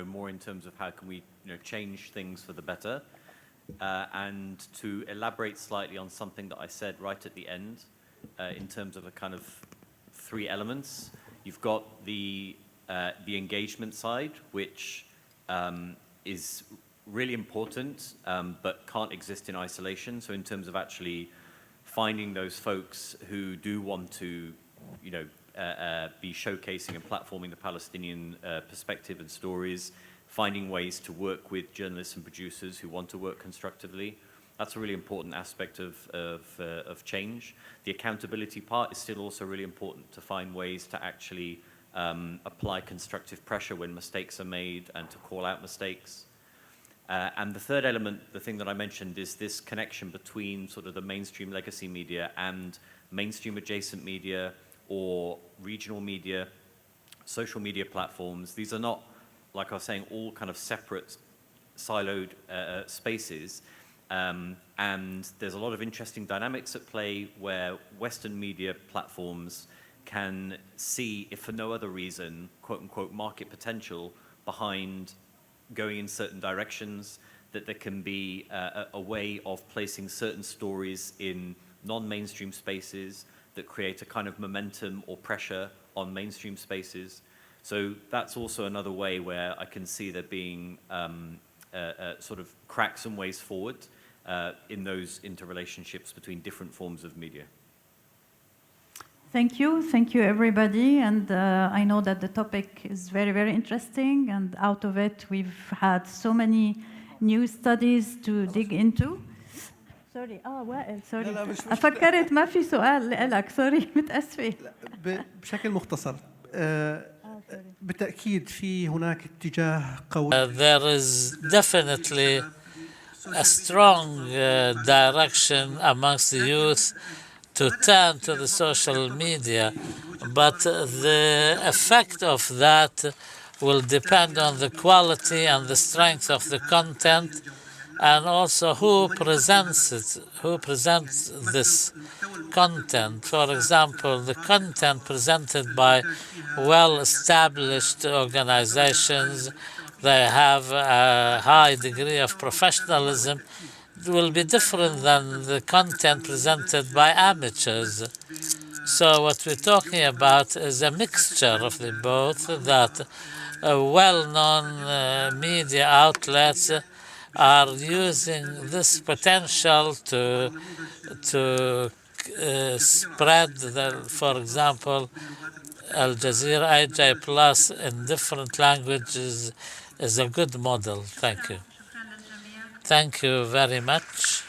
more in terms of how can we, change things for the better, and to elaborate slightly on something that I said right at the end, in terms of a kind of 3 elements. You've got the engagement side, which is really important, but can't exist in isolation. So in terms of actually finding those folks who do want to, be showcasing and platforming the Palestinian perspective and stories, finding ways to work with journalists and producers who want to work constructively. That's a really important aspect of change. The accountability part is still also really important, to find ways to actually apply constructive pressure when mistakes are made and to call out mistakes. And the third element, the thing that I mentioned, is this connection between sort of the mainstream legacy media and mainstream adjacent media or regional media, social media platforms. These are not, like I was saying, all kind of separate, siloed spaces. And there's a lot of interesting dynamics at play where Western media platforms can see, if for no other reason, quote unquote, market potential behind going in certain directions, that there can be a way of placing certain stories in non-mainstream spaces that create a kind of momentum or pressure on mainstream spaces. So that's also another way where I can see there being sort of cracks and ways forward in those interrelationships between different forms of media. Thank you everybody, and I know that the topic is very, very interesting, and out of it we've had so many new studies to dig into. سوري وائل سوري فكرت ما في سؤال لك سوري متأسفة. بشكل مختصر بالتأكيد في هناك اتجاه قوي. There is definitely a strong direction amongst the youth to turn to the social media, but the effect of that will depend on the quality and the strength of the content, and also who presents it, who presents this content. For example, the content presented by well-established organizations, they have a high degree of professionalism, will be different than the content presented by amateurs. So what we're talking about is a mixture of the both, that well-known media outlets are using this potential to spread, for example, Al Jazeera IJ Plus in different languages is a good model. Thank you. Thank you very much.